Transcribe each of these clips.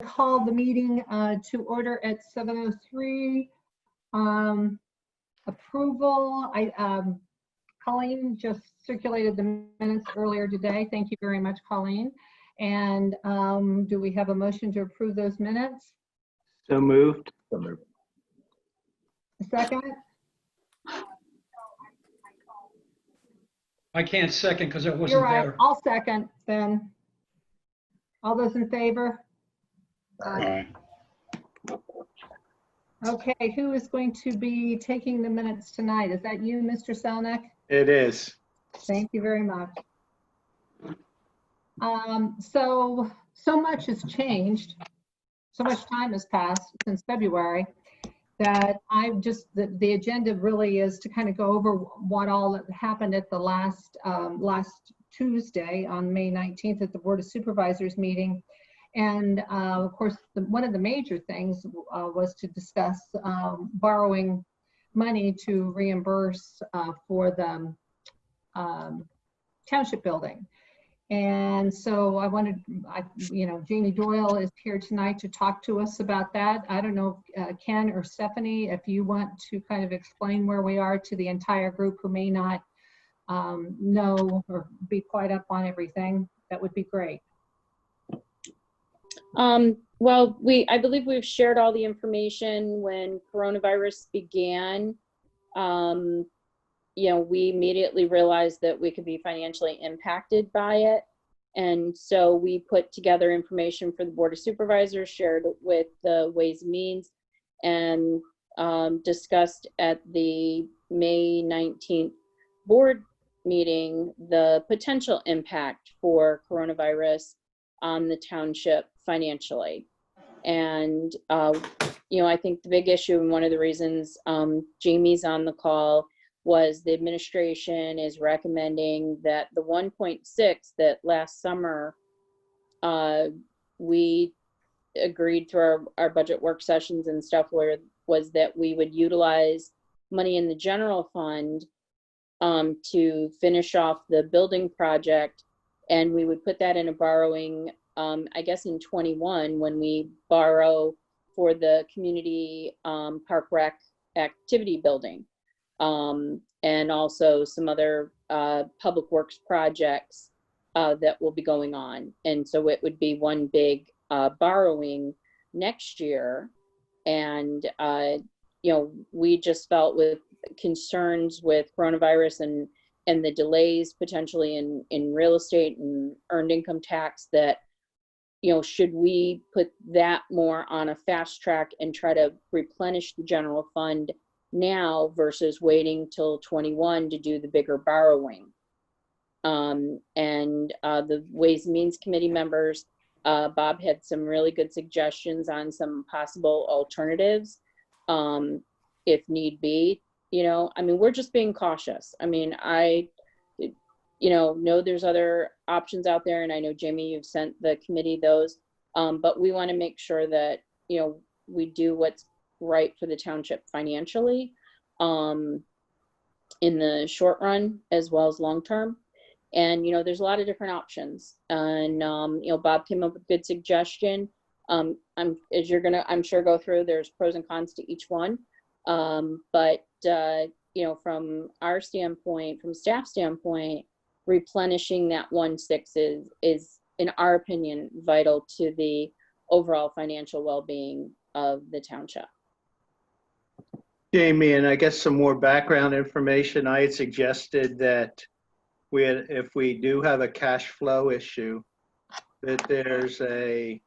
call the meeting to order at 7:03. Approval. Colleen just circulated the minutes earlier today. Thank you very much, Colleen. And do we have a motion to approve those minutes? So moved. A second? I can't second because I wasn't You're right. there. I'll second then. All those in favor? Aye. Okay, who is going to be taking the minutes tonight? Is that you, Mr. Selnick? It is. Thank you very much. So much has changed. So much time has passed since February that the agenda really is to kind of go over what all happened at the last Tuesday on May 19th at the Board of Supervisors meeting. And of course, one of the major things was to discuss borrowing money to reimburse for the Township building. And so Jamie Doyle is here tonight to talk to us about that. I don't know, Ken or Stephanie, if you want to kind of explain where we are to the entire group who may not know or be quite up on everything, that would be great. Well, I believe we've shared all the information when coronavirus began. We immediately realized that we could be financially impacted by it. And so we put together information for the Board of Supervisors, shared it with the Ways and Means, and discussed at the May 19th board meeting the potential impact for coronavirus on the township financially. And, I think the big issue, and one of the reasons Jamie's on the call, was the administration is recommending that the 1.6 that last summer we agreed through our budget work sessions and stuff, where was that we would utilize money in the general fund to finish off the building project, and we would put that in a borrowing, I guess in 21, when we borrow for the community park rec activity building. And also some other public works projects that will be going on. And so it would be one big borrowing next year. And, we just felt with concerns with coronavirus and the delays potentially in real estate and earned income tax that, should we put that more on a fast track and try to replenish the general fund now versus waiting till 21 to do the bigger borrowing. The Ways and Means Committee members, Bob had some really good suggestions on some possible alternatives, if need be. We're just being cautious. I know there's other options out there, and I know, Jamie, you've sent the committee those, but we want to make sure that, we do what's right for the township financially in the short run as well as long term. And there's a lot of different options, and Bob came up with a good suggestion. As you're gonna, I'm sure, go through, there's pros and cons to each one, but from our standpoint, from staff standpoint, replenishing that 1.6 is in our opinion vital to the overall financial well-being of the township. Jamie, and I guess some more background information. I had suggested that if we do have a cash flow issue, that there's a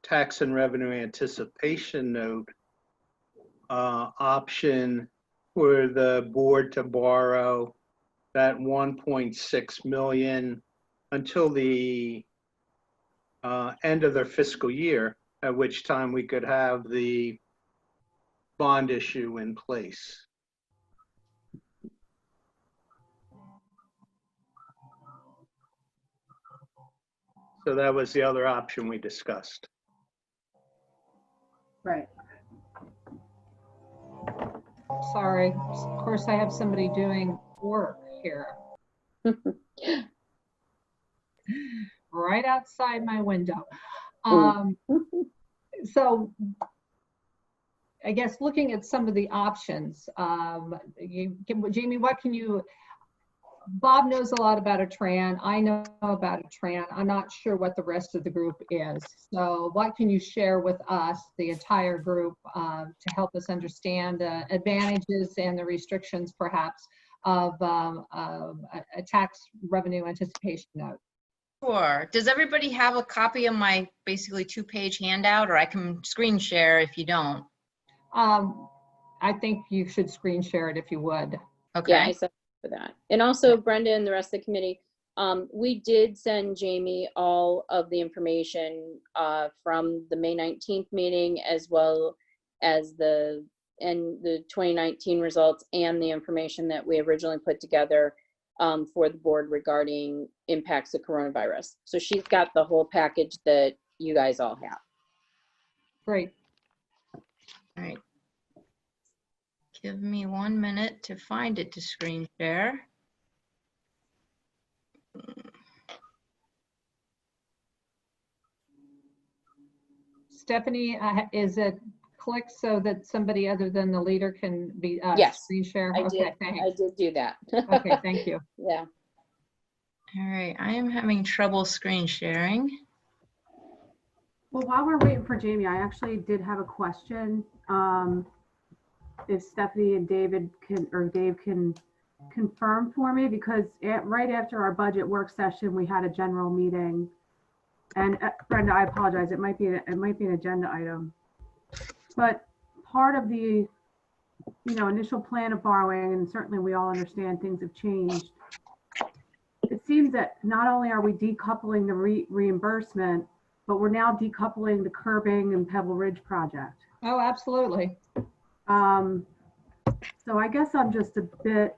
tax and revenue anticipation note option for the board to borrow that 1.6 million until the end of their fiscal year, at which time we could have the bond issue in place. So that was the other option we discussed. Right. Sorry, of course I have somebody doing work here. Right outside my window. so I guess looking at some of the options, Jamie, what can you, Bob knows a lot about a TRAN. I know about a TRAN. I'm not sure what the rest of the group is. So what can you share with us, the entire group, to help us understand the advantages and the restrictions perhaps of a tax revenue anticipation note? Sure. Does everybody have a copy of my basically 2-page handout, or I can screen share if you don't? I think you should screen share it if you would. Okay. Yeah, I said for that. And also Brenda and the rest of the committee, we did send Jamie all of the information from the May 19th meeting, as well as the 2019 results and the information that we originally put together for the board regarding impacts of coronavirus. So she's got the whole package that you guys all have. Great. All right. Give me 1 minute to find it to screen share. Stephanie, is it clicked so that somebody other than the leader can be Yes, screen share? I Okay, did. thanks. I did do that. Okay, thank you. Yeah. All right, I am having trouble screen sharing. Well, while we're waiting for Jamie, I actually did have a question. If Stephanie and Dave can confirm for me, because right after our budget work session, we had a general meeting. And Brenda, I apologize. It might be an agenda item, but part of the initial plan of borrowing, and certainly we all understand things have changed. It seems that not only are we decoupling the reimbursement, but we're now decoupling the curbing and Pebble Ridge project. Oh, absolutely. So I guess I'm just a bit.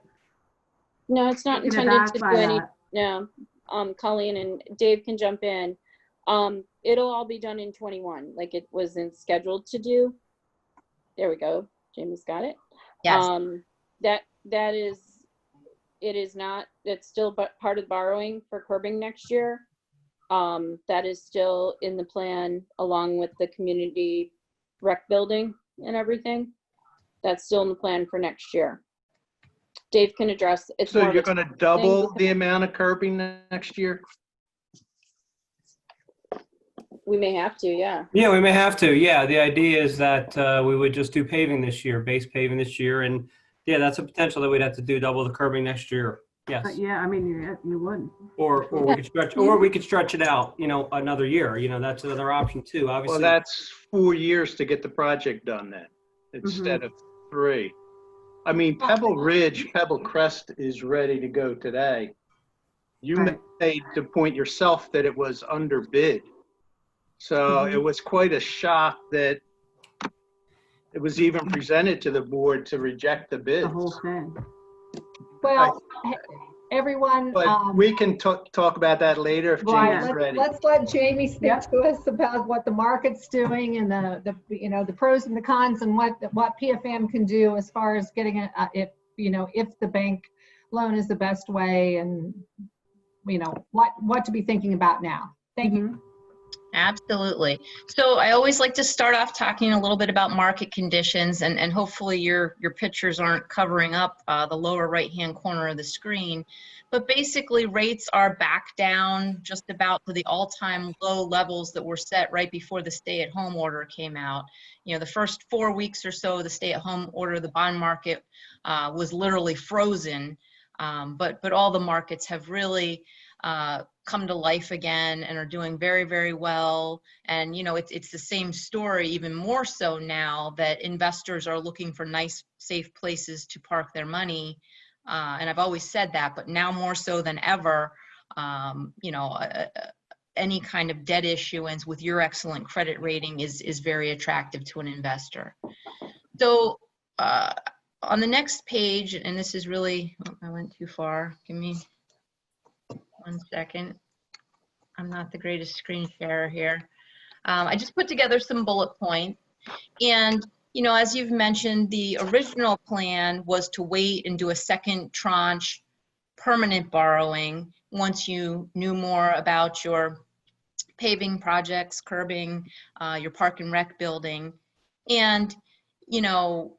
No, it's not taken intended aback to do by any. that. No, Colleen and Dave can jump in. It'll all be done in 21, like it wasn't scheduled to do. There we go. Jamie's got it. Yes. That is, it is not. It's still part of borrowing for curbing next year. That is still in the plan, along with the community rec building and everything. That's still in the plan for next year. Dave can address. It's So more of you're a going to double the amount of curbing next year? We may have to, yeah. Yeah, we may have to. Yeah, the idea is that we would just do paving this year, base paving this year, and yeah, that's a potential that we'd have to do double the curbing next year. Yes. But yeah, I mean, you would. Or we could stretch, or we could stretch it out. Another year. That's another option too. Well, Obviously. that's 4 years to get the project done then, instead of 3. I mean, Pebble Ridge, Pebble Crest is ready to go today. You Right. made the point yourself that it was under bid. So it was quite a shock that it was even presented to the board to reject the bids. The whole thing. Well, everyone, But we can talk about that later if right, Jamie's ready. let's let Jamie speak Yep. to us about what the market's doing and the pros and the cons, and what PFM can do as far as getting it, if the bank loan is the best way, and what to be thinking about now. Thank you. Absolutely. So I always like to start off talking a little bit about market conditions, and hopefully your pictures aren't covering up the lower right-hand corner of the screen. But basically, rates are back down just about to the all-time low levels that were set right before the stay-at-home order came out. The first 4 weeks or so of the stay-at-home order, the bond market was literally frozen. But all the markets have really come to life again and are doing very, very well. And it's the same story, even more so now that investors are looking for nice, safe places to park their money. And I've always said that, but now more so than ever, any kind of debt issuance with your excellent credit rating is very attractive to an investor. So on the next page, and this is really, I went too far. Give me 1 second. I'm not the greatest screen sharer here. I just put together some bullet points. And, as you've mentioned, the original plan was to wait and do a second tranche permanent borrowing once you knew more about your paving projects, curbing, your park and rec building. And, you know,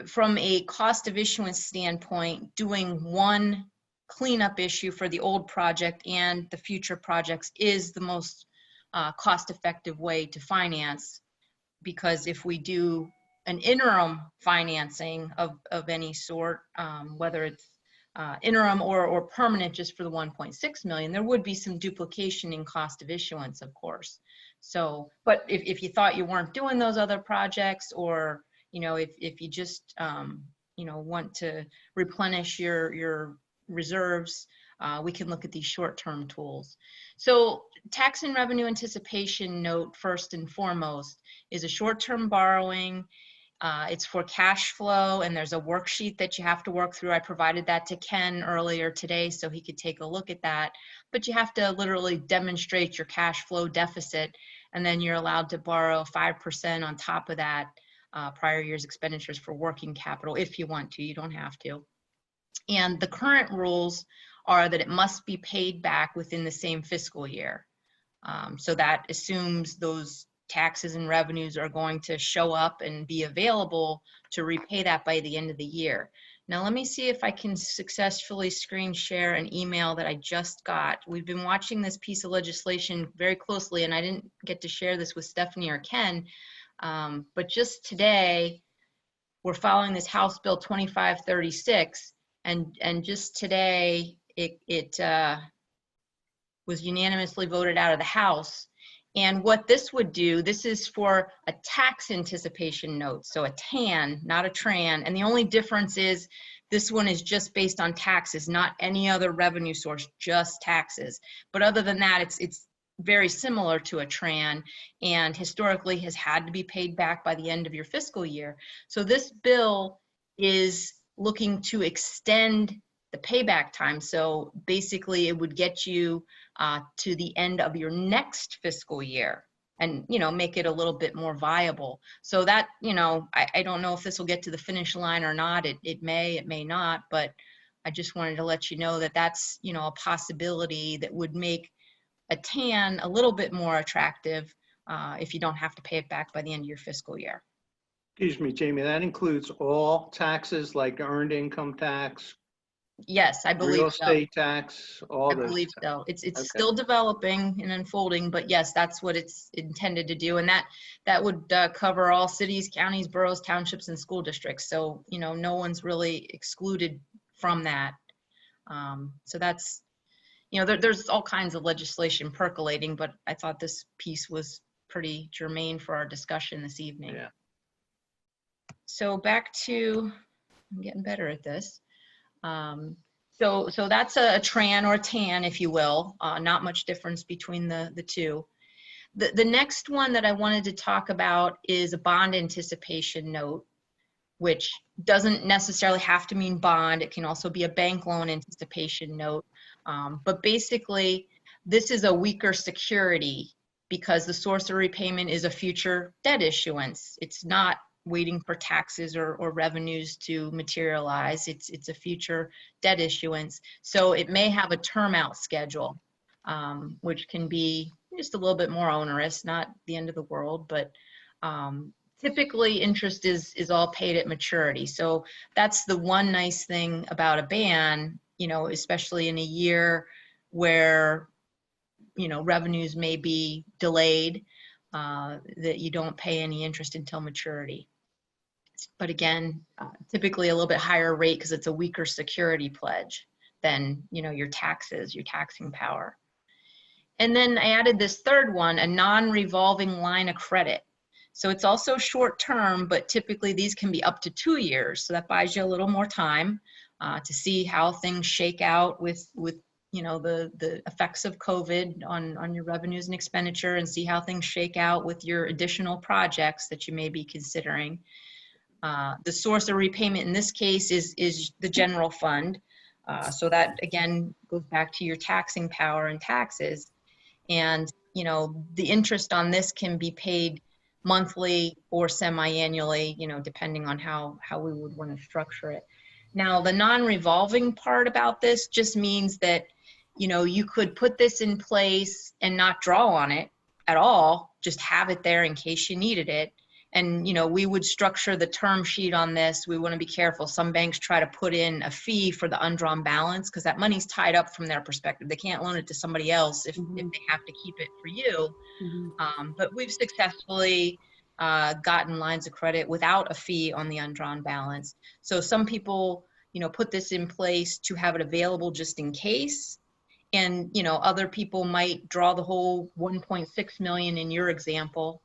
from a cost of issuance standpoint, doing one cleanup issue for the old project and the future projects is the most cost-effective way to finance, because if we do an interim financing of any sort, whether it's interim or permanent just for the 1.6 million, there would be some duplication in cost of issuance, of course. So, but if you thought you weren't doing those other projects, or, you know, if you just, you know, want to replenish your reserves, we can look at these short-term tools. So tax and revenue anticipation note, first and foremost, is a short-term borrowing. It's for cash flow, and there's a worksheet that you have to work through. I provided that to Ken earlier today so he could take a look at that. But you have to literally demonstrate your cash flow deficit, and then you're allowed to borrow 5% on top of that, prior year's expenditures for working capital if you want to. You don't have to. And the current rules are that it must be paid back within the same fiscal year. So that assumes those taxes and revenues are going to show up and be available to repay that by the end of the year. Now, let me see if I can successfully screen share an email that I just got. We've been watching this piece of legislation very closely, and I didn't get to share this with Stephanie or Ken, but just today, we're following this House Bill 2536, and just today, it was unanimously voted out of the House. And what this would do, this is for a tax anticipation note, so a TAN, not a TRAN. And the only difference is this one is just based on taxes, not any other revenue source, just taxes. But other than that, it's very similar to a TRAN, and historically has had to be paid back by the end of your fiscal year. So this bill is looking to extend the payback time. So basically it would get you to the end of your next fiscal year, and, you know, make it a little bit more viable. So that, you know, I don't know if this will get to the finish line or not. It may not, but I just wanted to let you know that that's, you know, a possibility that would make a TAN a little bit more attractive if you don't have to pay it back by the end of your fiscal year. Excuse me, Jamie, that includes all taxes like earned income tax, Yes, I believe real so. estate tax, all I those. believe so. It's Okay. still developing and unfolding, but yes, that's what it's intended to do. And that would cover all cities, counties, boroughs, townships, and school districts. So, you know, no one's really excluded from that. So that's, you know, there's all kinds of legislation percolating, but I thought this piece was pretty germane for our discussion this evening. Yeah. So back to, I'm getting better at this. So that's a TRAN or a TAN, if you will. Not much difference between the two. The next one that I wanted to talk about is a bond anticipation note, which doesn't necessarily have to mean bond. It can also be a bank loan anticipation note. But basically, this is a weaker security because the source of repayment is a future debt issuance. It's not waiting for taxes or revenues to materialize. It's a future debt issuance. So it may have a term out schedule, which can be just a little bit more onerous, not the end of the world, but typically interest is all paid at maturity. So that's the one nice thing about a ban, you know, especially in a year where, you know, revenues may be delayed, that you don't pay any interest until maturity. But again, typically a little bit higher rate because it's a weaker security pledge than, you know, your taxes, your taxing power. And then I added this third one, a non-revolving line of credit. So it's also short term, but typically these can be up to 2 years. So that buys you a little more time to see how things shake out with you know, the effects of COVID on your revenues and expenditure, and see how things shake out with your additional projects that you may be considering. The source of repayment in this case is the general fund. So that again goes back to your taxing power and taxes. And, you know, the interest on this can be paid monthly or semi-annually, you know, depending on how we would want to structure it. Now, the non-revolving part about this just means that You could put this in place and not draw on it at all, just have it there in case you needed it. And, we would structure the term sheet on this. We want to be careful. Some banks try to put in a fee for the undrawn balance because that money's tied up from their perspective. They can't loan it to somebody else if they have to keep it for you. But we've successfully gotten lines of credit without a fee on the undrawn balance. So some people, put this in place to have it available just in case. And, other people might draw the whole 1.6 million in your example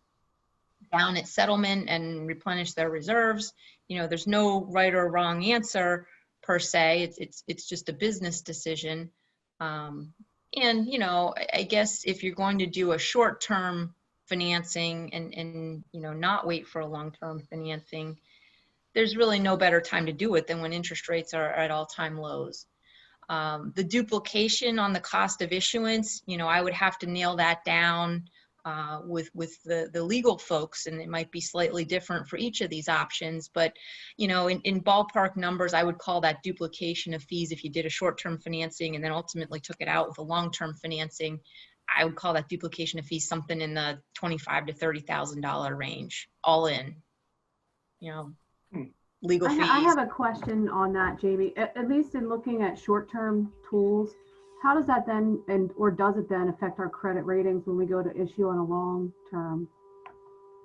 down at settlement and replenish their reserves. There's no right or wrong answer per se. It's just a business decision. And, I guess if you're going to do a short-term financing and not wait for a long-term financing, there's really no better time to do it than when interest rates are at all-time lows. The duplication on the cost of issuance, I would have to nail that down with the legal folks, and it might be slightly different for each of these options. But, in ballpark numbers, I would call that duplication of fees if you did a short-term financing and then ultimately took it out with a long-term financing. I would call that duplication of fees something in the $25,000 to $30,000 range, all in. Legal fees. I have a question on that, Jamie. At least in looking at short-term tools, how does that then, or does it then affect our credit ratings when we go to issue on a long-term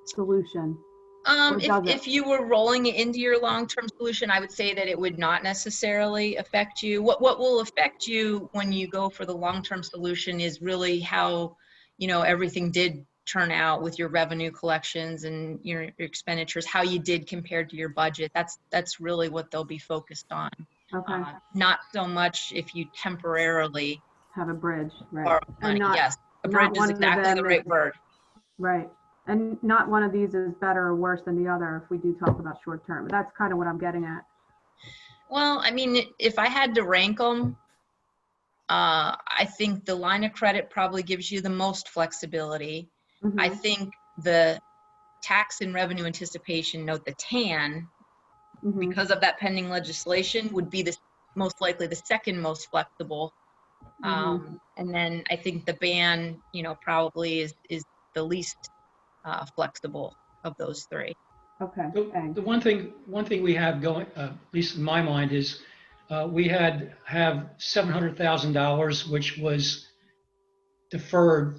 solution? If you were rolling it into your long-term solution, I would say that it would not necessarily affect you. What will affect you when you go for the long-term solution is really how, everything did turn out with your revenue collections and your expenditures, how you did compared to your budget. That's really what they'll be focused on. Okay. Not so much if you temporarily Have a bridge, right? borrow money. Yes, a bridge is exactly the right word. Right. And not one of these is better or worse than the other if we do talk about short term. But that's kind of what I'm getting at. Well, I mean, if I had to rank them, I think the line of credit probably gives you the most flexibility. I think the tax and revenue anticipation note, the TAN, because of that pending legislation, would be the most likely the second most flexible. And then I think the ban, probably is the least flexible of those three. Okay. The one thing we have going, at least in my mind, is we have $700,000 which was deferred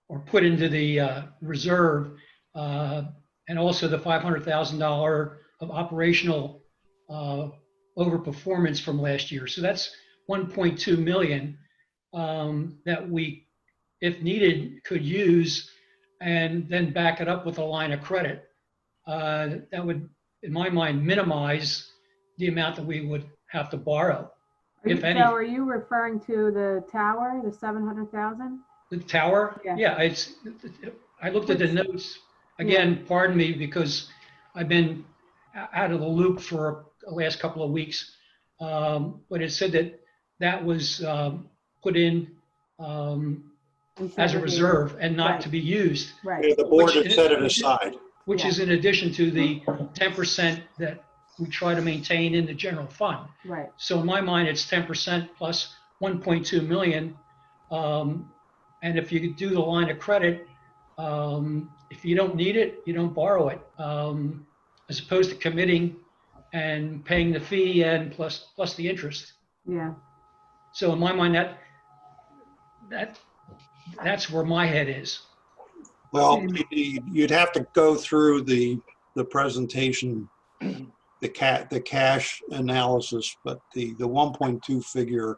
or put into the reserve, and also the $500,000 of operational overperformance from last year. So that's 1.2 million that we, if needed, could use and then back it up with a line of credit. That would, in my mind, minimize the amount that we would have to borrow, if any. So are you referring to the tower, the 700,000? The tower? Yeah. I looked at the notes. Again, pardon me, because I've been out of the loop for the last couple of weeks. But it said that was put in as a reserve and not to be used. Right. Yeah, the board had set it aside. Which is in addition to the 10% that we try to maintain in the general fund. Right. So in my mind, it's 10% plus 1.2 million. And if you do the line of credit, if you don't need it, you don't borrow it, as opposed to committing and paying the fee and plus the interest. Yeah. So in my mind, that's where my head is. Well, you'd have to go through the presentation, the cash analysis, but the 1.2 figure,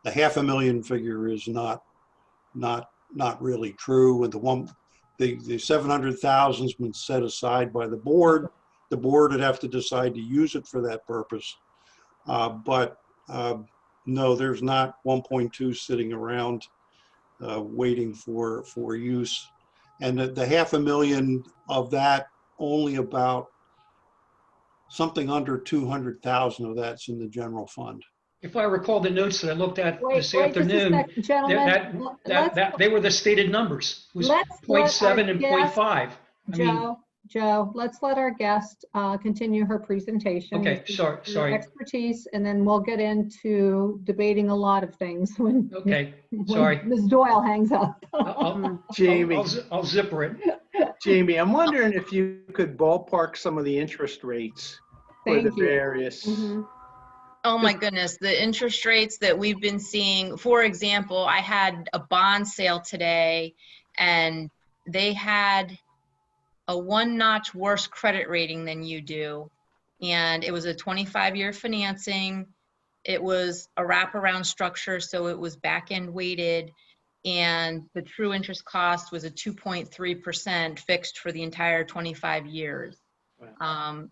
the $500,000 figure is not really true. And the 700,000 has been set aside by the board. The board would have to decide to use it for that purpose. But no, there's not 1.2 sitting around waiting for use. And the $500,000 of that, only about something under 200,000 of that's in the general fund. If I recall the notes that I looked at this Wait just a afternoon, second, gentlemen. they were the stated numbers. It was Let's 0.7 and guess, 0.5. I mean, Joe, Joe, let's let our guest continue her presentation. Okay, This is sorry, her sorry. Expertise, and then we'll get into debating a lot of things when, Okay, when sorry. Ms. Doyle hangs up. Jamie, I'll zipper it. Jamie, I'm wondering if you could ballpark some of the interest rates for the Thank you. various. Mhm. Oh my goodness, the interest rates that we've been seeing, for example, I had a bond sale today and they had a one-notch worse credit rating than you do. And it was a 25-year financing. It was a wraparound structure, so it was back-end weighted. And the true interest cost was a 2.3% fixed for the entire 25 years.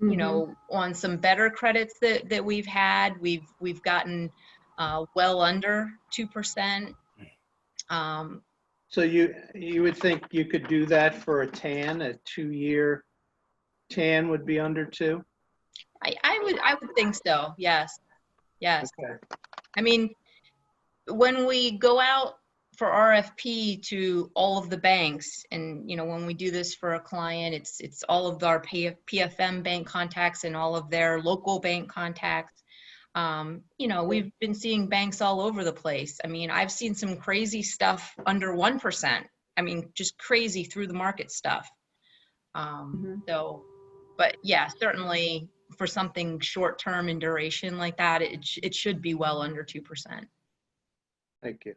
You know, on some better credits that we've had, we've gotten well under 2%. So you would think you could do that for a 2-year TAN would be under 2? I would think so. Yes. Yes. Okay. I mean, when we go out for RFP to all of the banks, and you know, when we do this for a client, it's all of our PFM bank contacts and all of their local bank contacts. You know, we've been seeing banks all over the place. I mean, I've seen some crazy stuff under 1%. I mean, just crazy through the market stuff. So, but yeah, certainly for something short term in duration like that, it should be well under 2%. Thank you.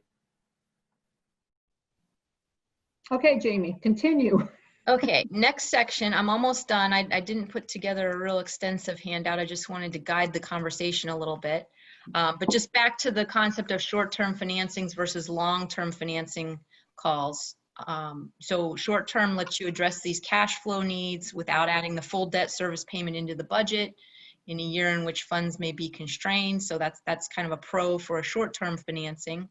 Okay, Jamie, continue. Okay, next section, I'm almost done. I didn't put together a real extensive handout. I just wanted to guide the conversation a little bit. But just back to the concept of short-term financings versus long-term financing calls. So short-term lets you address these cash flow needs without adding the full debt service payment into the budget in a year in which funds may be constrained. So that's kind of a pro for a short-term financing.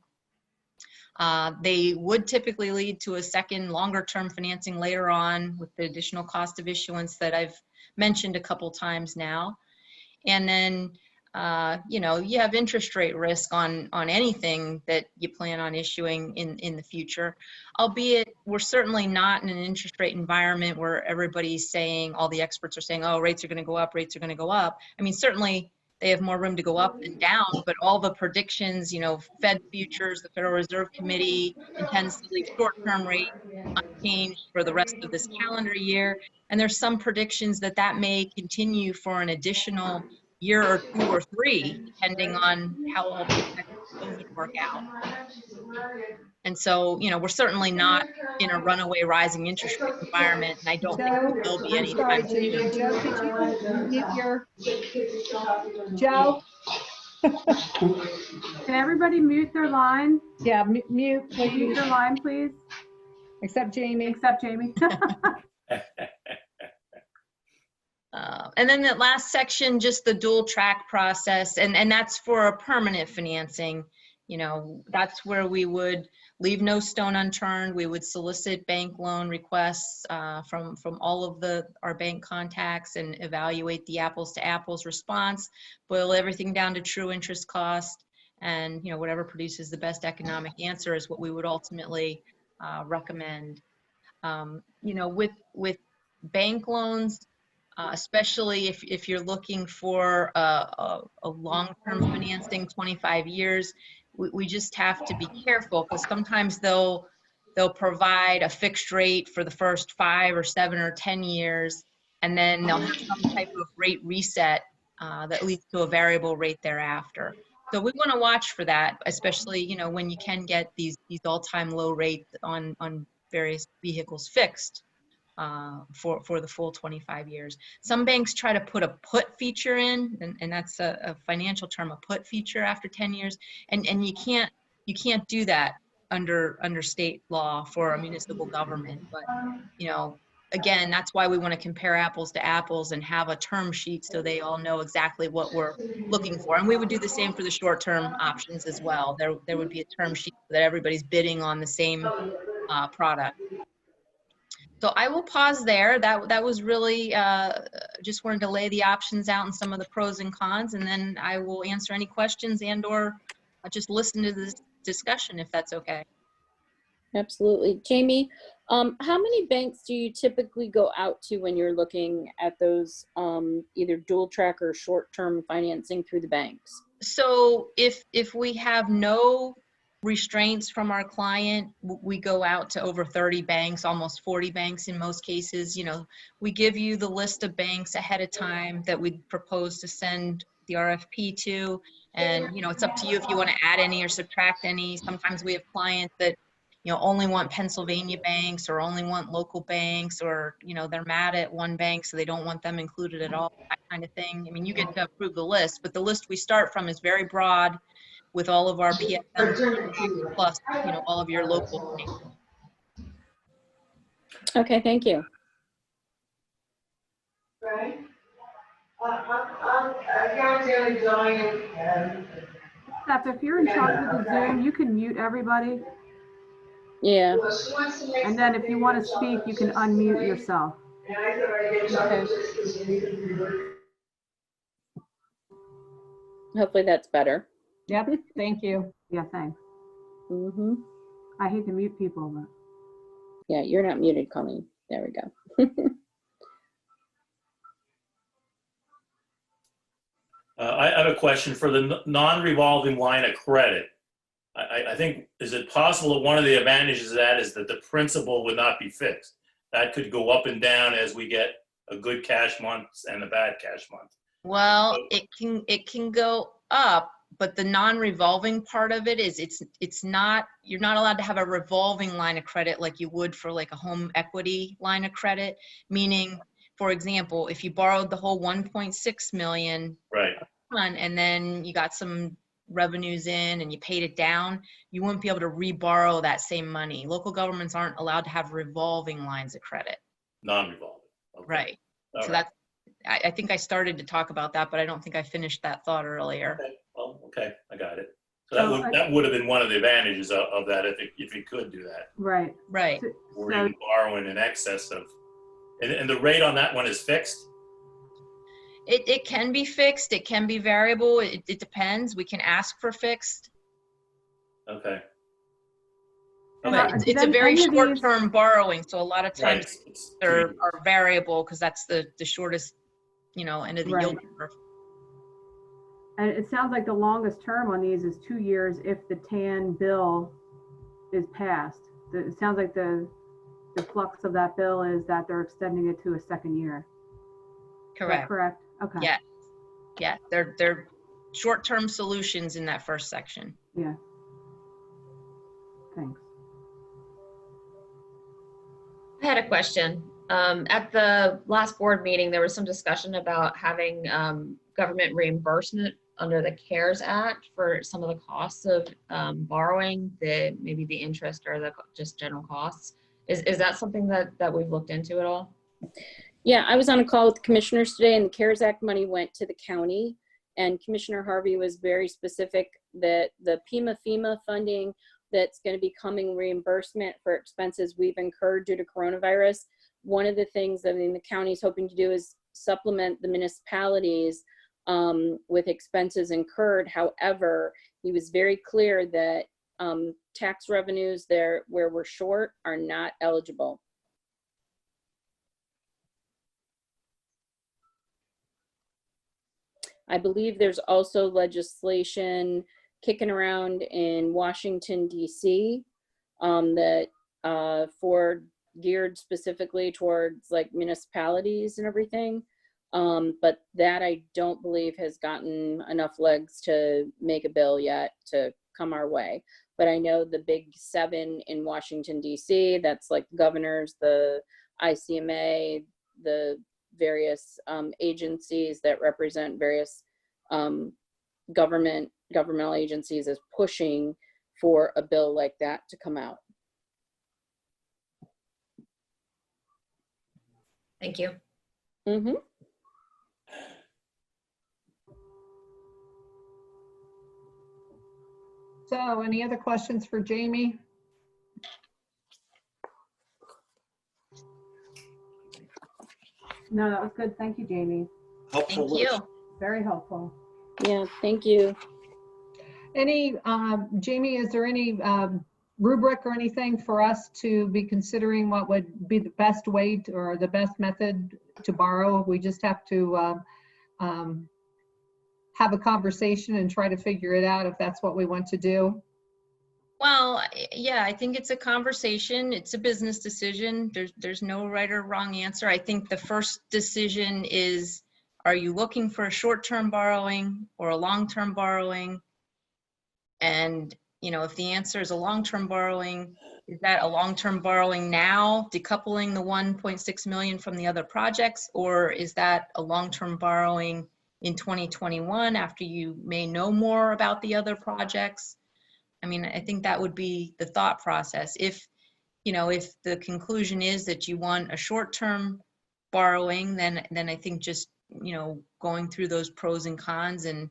They would typically lead to a second longer term financing later on with the additional cost of issuance that I've mentioned a couple times now. And then, you know, you have interest rate risk on anything that you plan on issuing in the future, albeit we're certainly not in an interest rate environment where everybody's saying, all the experts are saying, oh, rates are going to go up, rates are going to go up. I mean, certainly they have more room to go up and down, but all the predictions, you know, Fed futures, the Federal Reserve Committee intends to leave short-term rates unchanged for the rest of this calendar year. And there's some predictions that may continue for an additional year or 2 or 3, depending on how all the effects of COVID work out. And so, you know, we're certainly not in a runaway rising interest rate environment, and I don't think we will be I'm sorry, anytime Jamie. soon. Joe, could you mute your, Joe? Can everybody mute their line? Yeah, mute, Mute please, their line, please, except Jamie. except Jamie. And then that last section, just the dual track process, and that's for a permanent financing. You know, that's where we would leave no stone unturned. We would solicit bank loan requests from all of our bank contacts and evaluate the apples to apples response, boil everything down to true interest cost, and you know, whatever produces the best economic answer is what we would ultimately recommend. You know, with bank loans, especially if you're looking for a long-term financing, 25 years, we just have to be careful, because sometimes they'll provide a fixed rate for the first 5 or 7 or 10 years, and then they'll have some type of rate reset that leads to a variable rate thereafter. So we want to watch for that, especially, you know, when you can get these all-time low rates on various vehicles fixed for the full 25 years. Some banks try to put a put feature in, and that's a financial term, a put feature after 10 years. And you can't do that under state law for a municipal government. But, you know, again, that's why we want to compare apples to apples and have a term sheet so they all know exactly what we're looking for. And we would do the same for the short-term options as well. There would be a term sheet that everybody's bidding on the same product. So I will pause there. That was really just wanted to lay the options out and some of the pros and cons, and then I will answer any questions and or just listen to this discussion if that's okay. Absolutely. Jamie, how many banks do you typically go out to when you're looking at those either dual track or short-term financing through the banks? So if we have no restraints from our client, we go out to over 30 banks, almost 40 banks in most cases. You know, we give you the list of banks ahead of time that we propose to send the RFP to. And, you know, it's up to you if you want to add any or subtract any. Sometimes we have clients that, you know, only want Pennsylvania banks or only want local banks, or, you know, they're mad at one bank, so they don't want them included at all, that kind of thing. I mean, you get to approve the list, but the list we start from is very broad with all of our PSM plus, you know, all of your local banks. Okay, thank you. Steph, if you're in charge of the Zoom, you can mute everybody. Yeah. And then if you want to speak, you can unmute yourself. Okay. Hopefully that's better. Yep, thank you. Yeah, thanks. Mm-hmm. I hate to mute people, but. Yeah, you're not muted, Colleen. There we go. I have a question for the non-revolving line of credit. I think, is it possible that one of the advantages of that is that the principal would not be fixed? That could go up and down as we get a good cash month and a bad cash month. Well, it can go up, but the non-revolving part of it is it's not, you're not allowed to have a revolving line of credit like you would for like a home equity line of credit. Meaning, for example, if you borrowed the whole 1.6 million, Right. and then you got some revenues in and you paid it down, you wouldn't be able to reborrow that same money. Local governments aren't allowed to have revolving lines of credit. Non-revolving. Okay. Right. All So right. I think I started to talk about that, but I don't think I finished that thought earlier. Okay. Well, okay, I got it. So that would have been one of the advantages of that if you could do that. Right. Right. Or even borrowing in excess of, and the rate on that one is fixed? It can be fixed. It can be variable. It depends. We can ask for fixed. Okay. But it's a very short-term borrowing, so a lot of times Right. are variable because that's the shortest, you know, end of the yield curve. And it sounds like the longest term on these is 2 years if the TAN bill is passed. It sounds like the flux of that bill is that they're extending it to a second year. Correct. Correct. Okay. Yeah. Yeah. They're short-term solutions in that first section. Yeah. Thanks. I had a question. At the last board meeting, there was some discussion about having government reimbursement under the CARES Act for some of the costs of borrowing, maybe the interest or the just general costs. Is that something that we've looked into at all? Yeah, I was on a call with the commissioners today, and the CARES Act money went to the county, and Commissioner Harvey was very specific that the FEMA funding that's going to be coming reimbursement for expenses we've incurred due to coronavirus. One of the things that the county is hoping to do is supplement the municipalities with expenses incurred. However, he was very clear that tax revenues there where we're short are not eligible. I believe there's also legislation kicking around in Washington, D.C. That for geared specifically towards like municipalities and everything. But that I don't believe has gotten enough legs to make a bill yet to come our way. But I know the big 7 in Washington, D.C., that's like governors, the ICMA, the various agencies that represent various governmental agencies is pushing for a bill like that to come out. Thank you. Mm-hmm. So any other questions for Jamie? No, that was good. Thank you, Jamie. Helpful Thank you. list. Very helpful. Yeah, thank you. Any, Jamie, is there any rubric or anything for us to be considering what would be the best way or the best method to borrow? We just have to have a conversation and try to figure it out if that's what we want to do. Well, yeah, I think it's a conversation. It's a business decision. There's no right or wrong answer. I think the first decision is, are you looking for a short-term borrowing or a long-term borrowing? And, you know, if the answer is a long-term borrowing, is that a long-term borrowing now, decoupling the 1.6 million from the other projects? Or is that a long-term borrowing in 2021 after you may know more about the other projects? I mean, I think that would be the thought process. If, you know, if the conclusion is that you want a short-term borrowing, then I think just, you know, going through those pros and cons and,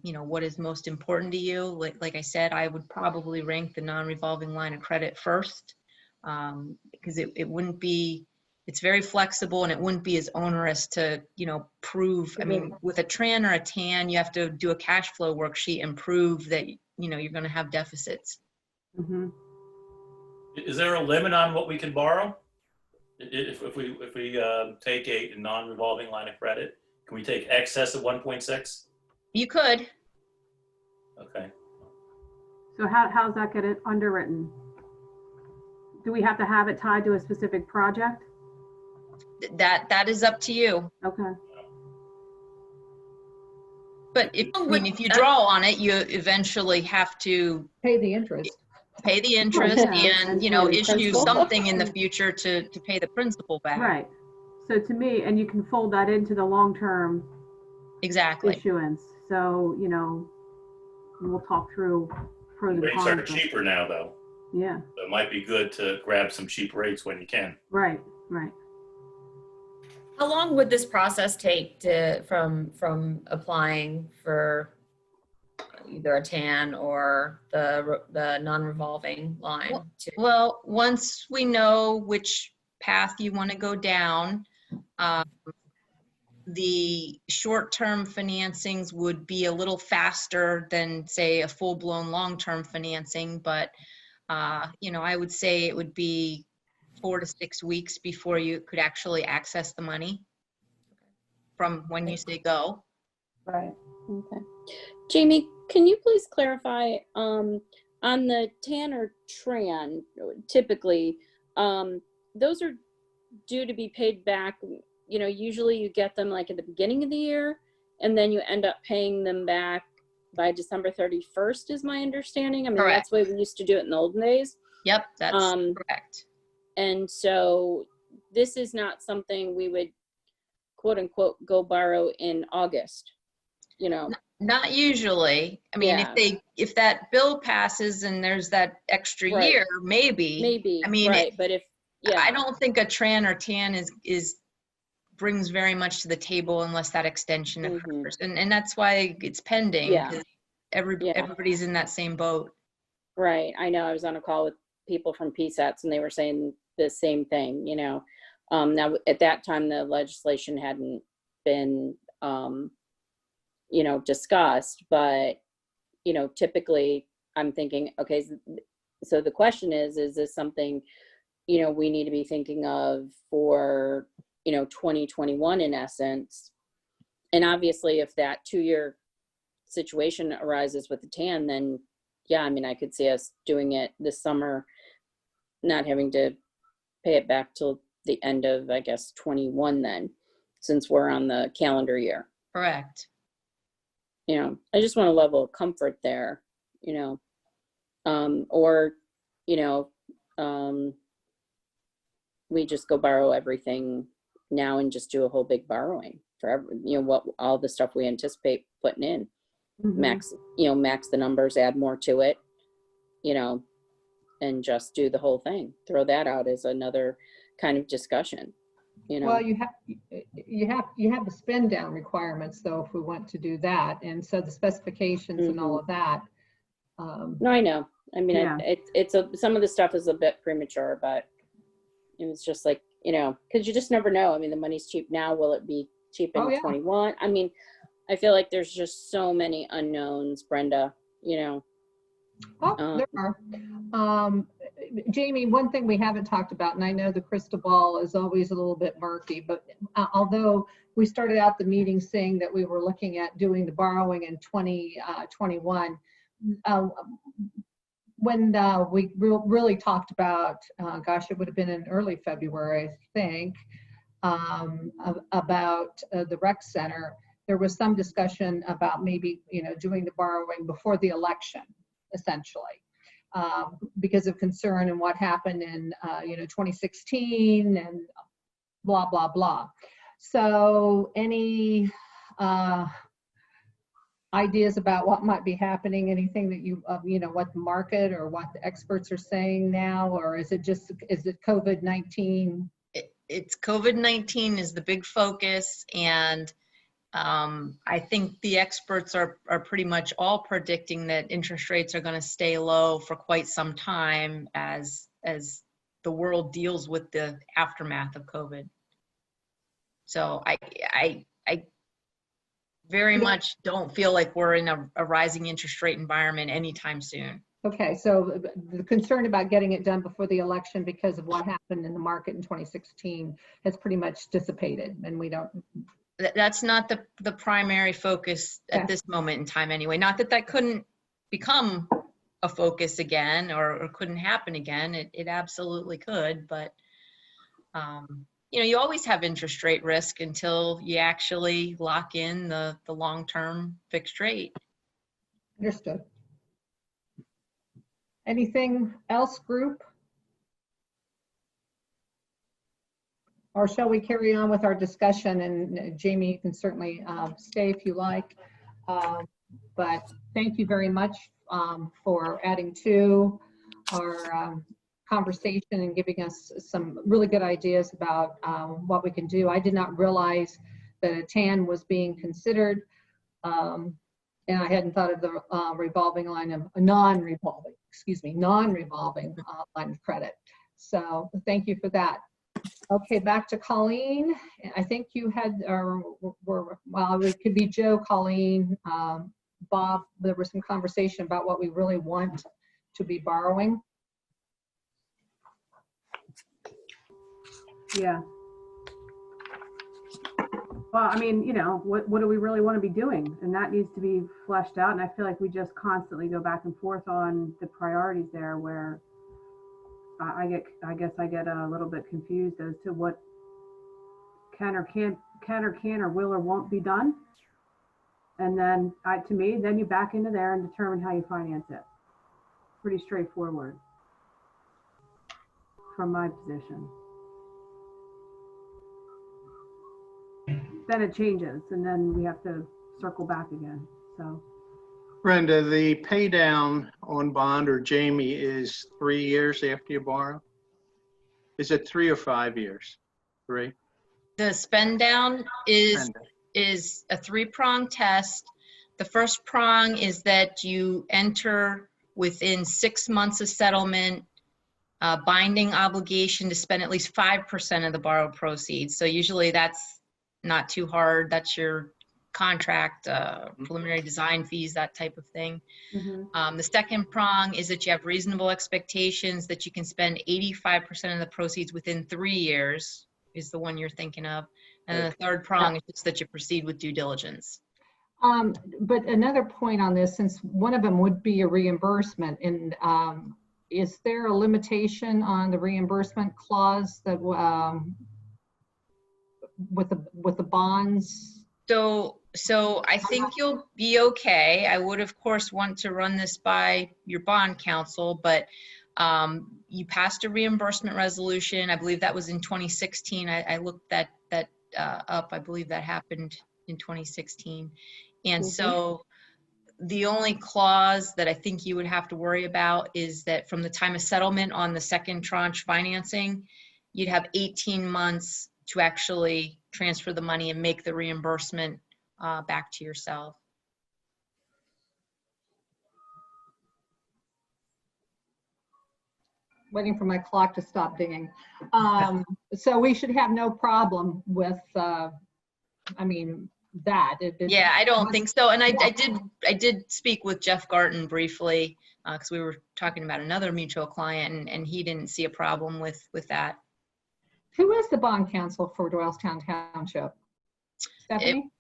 you know, what is most important to you. Like I said, I would probably rank the non-revolving line of credit first, because it wouldn't be, it's very flexible and it wouldn't be as onerous to, you know, prove. I mean, with a TRAN or a TAN, you have to do a cash flow worksheet and prove that, you know, you're going to have deficits. Mhm. Is there a limit on what we can borrow? If we take a non-revolving line of credit, can we take excess of 1.6? You could. Okay. So how's that get underwritten? Do we have to have it tied to a specific project? That is up to you. Okay. But if you draw on it, you eventually have to Pay the interest. pay the interest Yeah. and, you know, And issue principal. something in the future to pay the principal back. Right. So to me, and you can fold that into the long-term Exactly. issuance. So, you know, we'll talk through pros and Rates are cons. cheaper now, though. Yeah, So it might be good to grab some cheap rates when you can. right. How long would this process take from applying for either a TAN or the non-revolving line? Well, once we know which path you want to go down, the short-term financings would be a little faster than, say, a full-blown long-term financing, but you know, I would say it would be 4 to 6 weeks before you could actually access the money from when you say go. Right. Okay. Jamie, can you please clarify, on the TAN or TRAN, typically, those are due to be paid back, you know, usually you get them like at the beginning of the year, and then you end up paying them back by December 31st, is my understanding. I mean, Correct. that's the way we used to do it in the olden days. Yep, that's correct. And so this is not something we would, quote unquote, go borrow in August, you know? Not usually. I mean, Yeah. if that bill passes and there's that extra Right. year, maybe. I mean, right, but if, yeah. I don't think a TRAN or TAN is brings very much to the table unless that extension occurs. And that's why it's pending. Yeah. 'Cause everybody's in that same boat. Right. I know I was on a call with people from PSATs and they were saying the same thing, you know. Now at that time, the legislation hadn't been, you know, discussed, but, you know, typically I'm thinking, okay, so the question is this something, you know, we need to be thinking of for, you know, 2021 in essence? And obviously if that 2-year situation arises with the TAN, then yeah, I mean, I could see us doing it this summer, not having to pay it back till the end of, I guess, 21 then, since we're on the calendar year. Correct. You know, I just want a level of comfort there, you know, or, you know, we just go borrow everything now and just do a whole big borrowing for you know, what all the stuff we anticipate putting in. Max the numbers, add more to it, you know, and just do the whole thing. Throw that out as another kind of discussion, you know. Well, you have the spend down requirements though, if we want to do that. And so the specifications and all of that. No, I know. I mean, Yeah. some of the stuff is a bit premature, but it was just like, you know, because you just never know. I mean, the money's cheap now. Will it be cheap in 21? I mean, I feel like there's just so many unknowns, Brenda, you know. Oh, there are. Jamie, one thing we haven't talked about, and I know the crystal ball is always a little bit murky, but although we started out the meeting saying that we were looking at doing the borrowing in 2021, when we really talked about, gosh, it would have been in early February, I think, about the rec center, there was some discussion about maybe, doing the borrowing before the election, essentially, because of concern and what happened in, 2016 and blah, blah, blah. So any ideas about what might be happening, anything that you, what the market or what the experts are saying now, or is it COVID-19? It's COVID-19 is the big focus, and I think the experts are pretty much all predicting that interest rates are going to stay low for quite some time as the world deals with the aftermath of COVID. So I very much don't feel like we're in a rising interest rate environment anytime soon. Okay, so the concern about getting it done before the election because of what happened in the market in 2016 has pretty much dissipated, and we don't. That's not the primary focus at this moment in time anyway. Not that that couldn't become a focus again or couldn't happen again. It absolutely could, but you always have interest rate risk until you actually lock in the long-term fixed rate. Understood. Anything else, group? Or shall we carry on with our discussion? And Jamie, you can certainly stay if you like. But thank you very much for adding to our conversation and giving us some really good ideas about what we can do. I did not realize that a TAN was being considered. And I hadn't thought of the revolving line of non-revolving line of credit. So thank you for that. Okay, back to Colleen. I think you had, well, it could be Joe, Colleen, Bob. There was some conversation about what we really want to be borrowing. Yeah. Well, I mean, what do we really want to be doing? And that needs to be fleshed out. And I feel like we just constantly go back and forth on the priorities there, where I guess I get a little bit confused as to what can or will or won't be done. And then to me, then you back into there and determine how you finance it. Pretty straightforward from my position. Then it changes, and then we have to circle back again. So, Brenda, the pay down on bond or Jamie is 3 years after you borrow? Is it 3 or 5 years? 3? The spend down is a 3-prong test. The first prong is that you enter within 6 months of settlement, binding obligation to spend at least 5% of the borrowed proceeds. So usually that's not too hard. That's your contract, preliminary design fees, that type of thing. mm-hmm. The second prong is that you have reasonable expectations that you can spend 85% of the proceeds within 3 years, is the one you're thinking of. And the third prong is just that you proceed with due diligence. But another point on this, since one of them would be a reimbursement, and is there a limitation on the reimbursement clause that with the bonds? So I think you'll be okay. I would, of course, want to run this by your bond counsel, but you passed a reimbursement resolution. I believe that was in 2016. I looked that up. I believe that happened in 2016. And so the only clause that I think you would have to worry about is that from the time of settlement on the second tranche financing, you'd have 18 months to actually transfer the money and make the reimbursement back to yourself. Waiting for my clock to stop dinging. So we should have no problem with, that. Yeah, I don't think so. And I did speak with Jeff Garten briefly, because we were talking about another mutual client, and he didn't see a problem with that. Who is the bond counsel for Doylestown Township? Stephanie?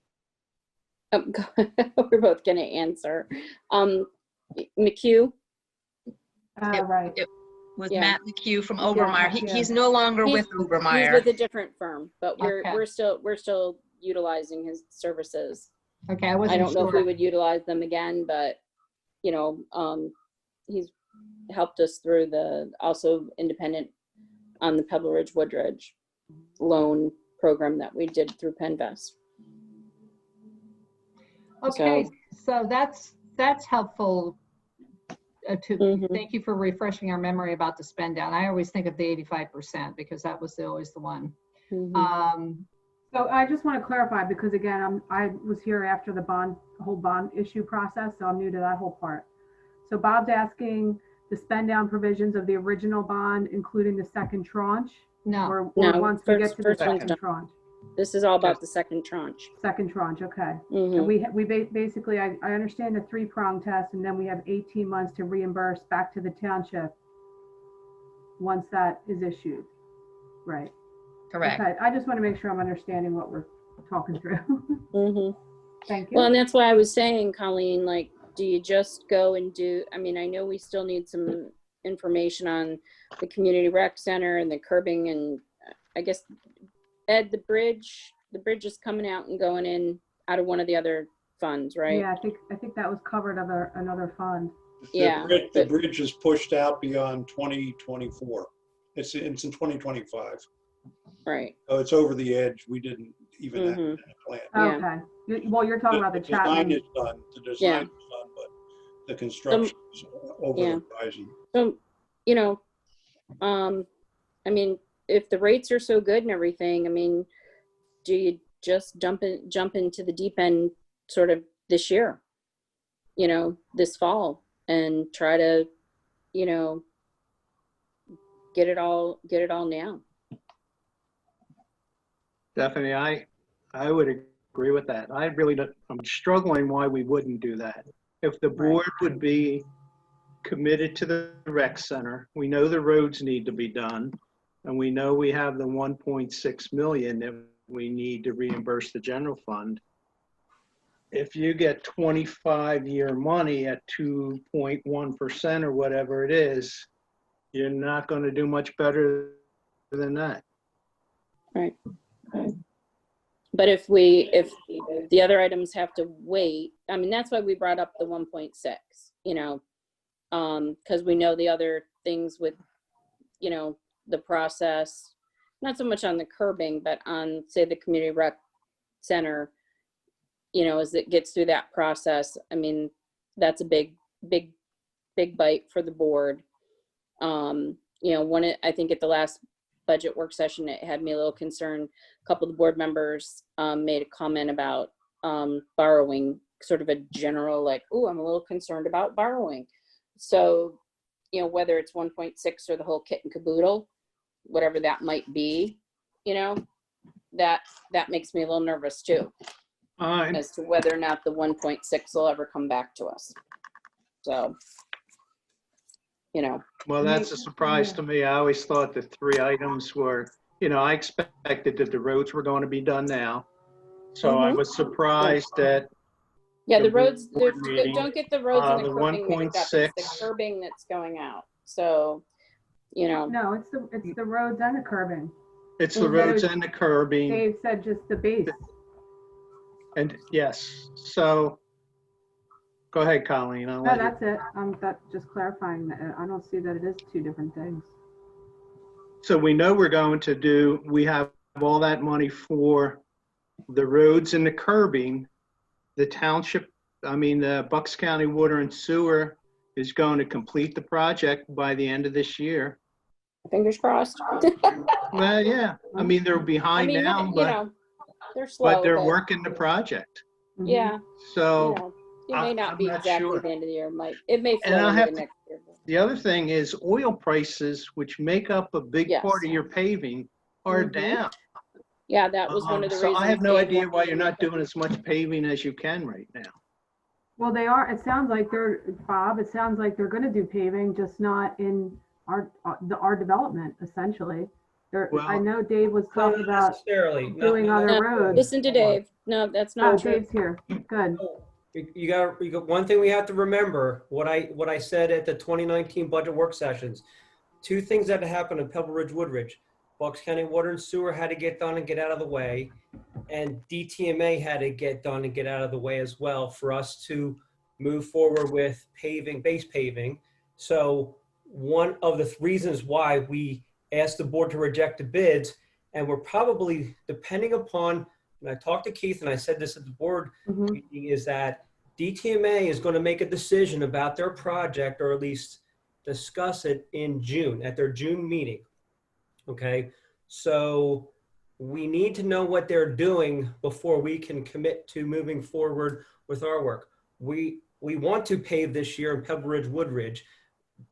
We're both gonna answer. McHugh. Right. It was Yeah. Matt McHugh from Yeah, Obermeyer. yeah. He's no longer with He's Obermeyer. with a different firm, but Okay. we're still utilizing his services. Okay, I I wasn't don't know if we sure. would utilize them again, but he's helped us through the also independent on the Pebble Ridge Woodridge loan program that we did through Penvest. Okay, so that's helpful Mhm. thank you for refreshing our memory about the spend down. I always think of the 85% because that was always the one. Mhm. So I just want to clarify, because again, I was here after the whole bond issue process, so I'm new to that whole part. So Bob's asking the spend down provisions of the original bond, including the second tranche? No, Or No, once we get to the first one's second done. tranche? This is all about the second tranche. Second tranche, okay. Mhm. And we basically, I understand the 3-prong test, and then we have 18 months to reimburse back to the township once that is issued, right? Correct. Okay, I just want to make sure I'm understanding what we're talking through. Mhm. Thank you. Well, and that's why I was saying, Colleen, like, do you just go and do, I mean, I know we still need some information on the community rec center and the curbing, and I guess, Ed, the bridge is coming out and going in out of one of the other funds, right? Yeah, I think that was covered under another fund. Yeah, The bridge is pushed out beyond 2024. It's in 2025. right. So it's over the edge. We didn't even have Mhm. it in the plan. Yeah. Okay. Well, you're talking about the design Chapman. is done. The design is done, but the construction is over yeah. the horizon. So, I mean, if the rates are so good and everything, I mean, do you just jump into the deep end sort of this year, this fall, and try to, get it all now? Definitely, I would agree with that. I really don't, I'm struggling why we wouldn't do that. If the board would be committed to the rec center, we know the roads need to be done, and we know we have the 1.6 million that we need to reimburse the general fund. If you get 25-year money at 2.1% or whatever it is, you're not going to do much better than that. Right. But if the other items have to wait, I mean, that's why we brought up the 1.6, because we know the other things with, the process, not so much on the curbing, but on, say, the community rec center, as it gets through that process. I mean, that's a big bite for the board. I think at the last budget work session, it had me a little concerned. A couple of the board members made a comment about borrowing, sort of a general, like, oh, I'm a little concerned about borrowing. So, whether it's 1.6 or the whole kit and caboodle, whatever that might be, that makes me a little nervous too, as to whether or not the 1.6 will ever come back to us. So, Well, that's a surprise to me. I always thought the 3 items were, I expected that the roads were going to be done now. So I was surprised that. Yeah, the the roads, board meeting, don't get the roads and the the curbing mixed up. It's 1.6. the curbing that's going out. So, No, it's the roads and the curbing. It's the roads and the curbing. Dave said just the base. And yes, so go ahead, Colleen. I'll No, let you. that's it. That just clarifying that. I don't see that it is 2 different things. So we know we have all that money for the roads and the curbing. The township, the Bucks County Water and Sewer is going to complete the project by the end of this year. fingers crossed. Well, yeah, they're behind now, they're slow, but they're working the project. Yeah. So It may not I'm be not exactly sure. the end of the year. It may And flow I into have the to- next year. The other thing is oil prices, which make up a big Yes. part of your paving, are Mhm. down. Yeah, that was one of the So reasons. I have no Dave idea why wanted you're to not make doing as much paving as you can right now. Well, they are, it sounds like they're, Bob, it sounds like they're gonna do paving, just not in our development, essentially. I Well, know Dave was Not talking about necessarily. doing not other No, roads. Listen to Dave. No, that's Oh, not true. Dave's here. Good. You got one thing we have to remember, what I said at the 2019 budget work sessions. Two things that happened in Pebble Ridge, Woodridge. Bucks County Water and Sewer had to get done and get out of the way. And DTMA had to get done and get out of the way as well for us to move forward with paving, base paving. So one of the reasons why we asked the board to reject the bids, and we're probably, depending upon, and I talked to Keith and I said this at the board Mhm. meeting, is that DTMA is going to make a decision about their project, or at least discuss it in June, at their June meeting. Okay, so we need to know what they're doing before we can commit to moving forward with our work. We want to pave this year in Pebble Ridge, Woodridge.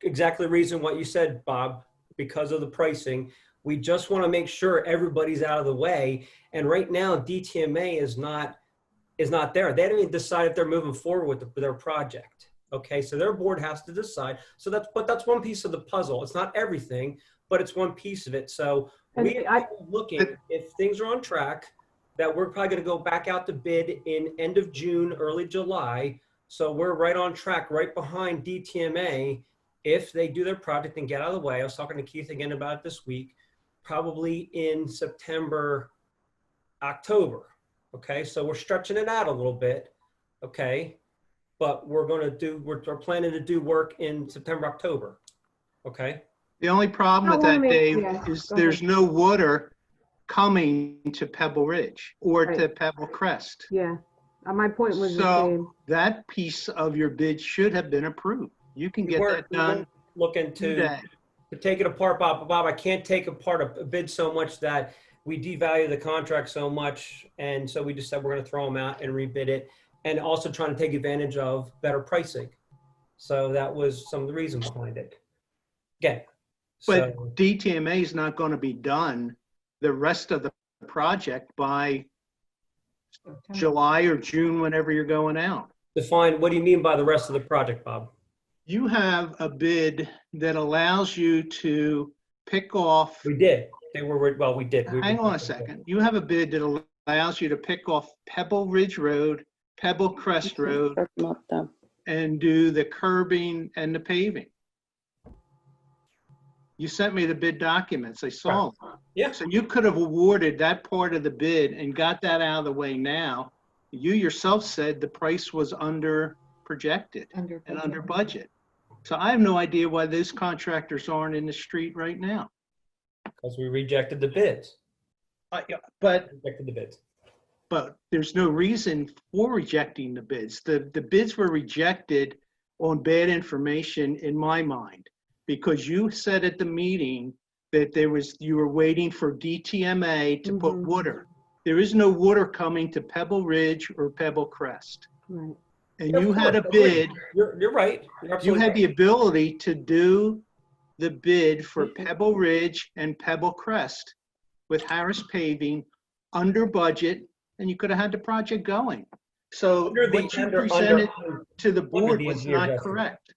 Exactly the reason what you said, Bob, because of the pricing. We just want to make sure everybody's out of the way. And right now, DTMA is not there. They haven't even decided if they're moving forward with their project. Okay, so their board has to decide. So that's one piece of the puzzle. It's not everything, but it's one piece of it. So we are looking, if things are on track, that we're probably going to go back out to bid in end of June, early July. So we're right on track, right behind DTMA. If they do their project and get out of the way, I was talking to Keith again about it this week, probably in September, October. Okay, so we're stretching it out a little bit. Okay, but we're planning to do work in September, October. Okay. the only problem How with long that, may- Dave, yeah, is go there's ahead. no water coming to Pebble Ridge or to Right. Pebble Crest. Yeah, my point was the So same. that piece of your bid should have been approved. You can get that We done weren't looking today. to take it apart, Bob. Bob, I can't take apart a bid so much that we devalue the contract so much. And so we just said we're going to throw them out and rebid it, and also trying to take advantage of better pricing. So that was some of the reason behind it. Again, But so DTMA is not going to be done the rest of the project by July or June, whenever you're going out. define, what do you mean by the rest of the project, Bob? You have a bid that allows you to pick off, We did. We did. hang on a second. You have a bid that allows you to pick off Pebble Ridge Road, Pebble Crest Road, Start them up, though. and do the curbing and the paving. You sent me the bid documents. I saw them. Yeah. So you could have awarded that part of the bid and got that out of the way now. You yourself said the price was under projected and under budget. So I have no idea why those contractors aren't in the street right now. Because we rejected the bids. But Rejected the bids. there's no reason for rejecting the bids. The bids were rejected on bad information in my mind, because you said at the meeting that you were waiting for DTMA to put water. There is no water coming to Pebble Ridge or Pebble Crest. Right. And Of you had a course, bid, You're right. You're you absolutely had right. the ability to do the bid for Pebble Ridge and Pebble Crest with Harris Paving under budget, and you could have had the project going. So Under the- what you under- presented under- to the board the was engineer's not estimate. correct.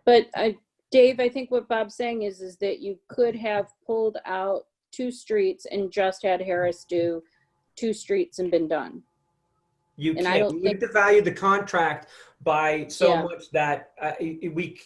But Dave, I think what Bob's saying is that you could have pulled out 2 streets and just had Harris do 2 streets and been done. You And I can't. don't We think- devalue the contract by so Yeah. much that we,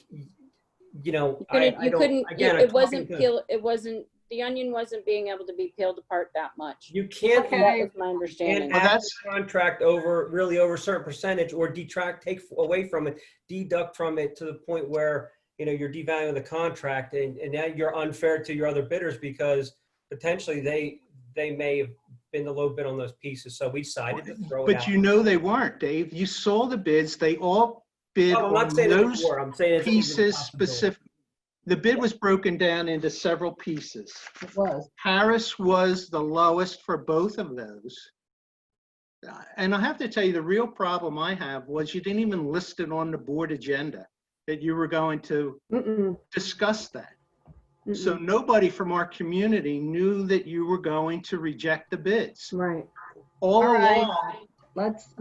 you know, You couldn't, again, it wasn't the onion wasn't being able to be peeled apart that much. You can't. Okay. That was my understanding. Can't Well, add the contract over a certain percentage, or take away from it, deduct from it to the point where, you know, you're devaluing the contract, and now you're unfair to your other bidders, because potentially they may have been the low bid on those pieces. So we decided to throw it out. But you know they weren't, Dave. You saw the bids. They all bid Oh, I'm on not saying it those before. I'm saying it's pieces possibility. specific. The bid was broken down into several pieces. It was. Harris was the lowest for both of those. And I have to tell you, the real problem I have was you didn't even list it on the board agenda that you were going to Mm-mm. discuss that. So nobody from our community knew that you were going to reject the bids. Right. All All right. along, Let's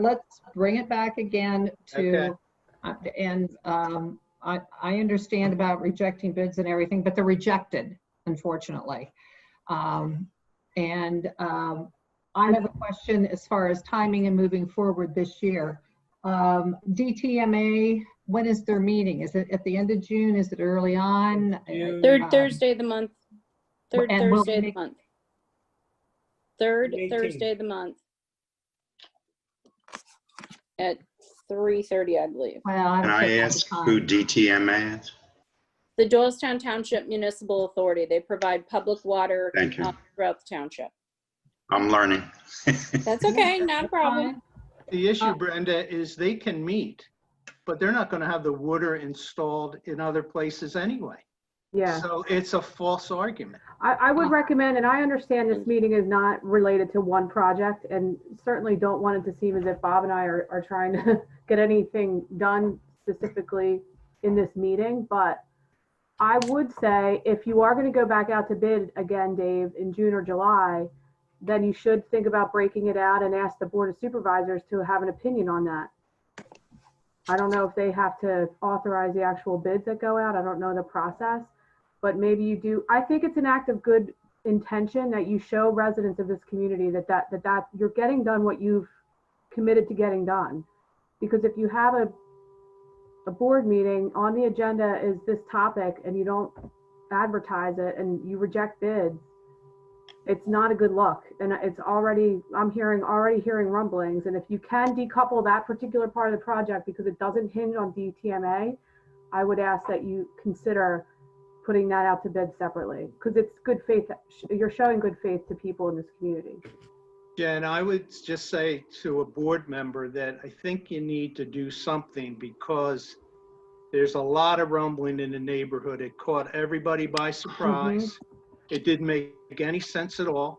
bring it back again to, I understand about rejecting bids and everything, but they're rejected, unfortunately. I have a question as far as timing and moving forward this year. DTMA, when is their meeting? Is it at the end of June? Is it early on? Third Thursday of the month. Third and will Thursday of they- the month. Third 18th. Thursday of the month. At 3:30, I believe. Well, I Can don't I think ask all the who time. DTMA is? The Doylestown Township Municipal Authority. They provide public water Thank you. throughout the township. I'm learning. That's okay, not a problem. Fine. the issue, Brenda, is they can meet, but they're not going to have the water installed in other places anyway. Yeah. So it's a false argument. I would recommend, and I understand this meeting is not related to one project, and certainly don't want it to seem as if Bob and I are trying to get anything done specifically in this meeting, but I would say if you are going to go back out to bid again, Dave, in June or July, then you should think about breaking it out and ask the Board of Supervisors to have an opinion on that. I don't know if they have to authorize the actual bids that go out. I don't know the process, but maybe you do. I think it's an act of good intention that you show residents of this community that you're getting done what you've committed to getting done. Because if you have a board meeting on the agenda is this topic and you don't advertise it and you reject bids, it's not a good look. And it's already, I'm already hearing rumblings. And if you can decouple that particular part of the project because it doesn't hinge on DTMA, I would ask that you consider putting that out to bid separately, because it's good faith. You're showing good faith to people in this community. Jen, I would just say to a board member that I think you need to do something because there's a lot of rumbling in the neighborhood. It caught everybody by surprise. It didn't make any sense at all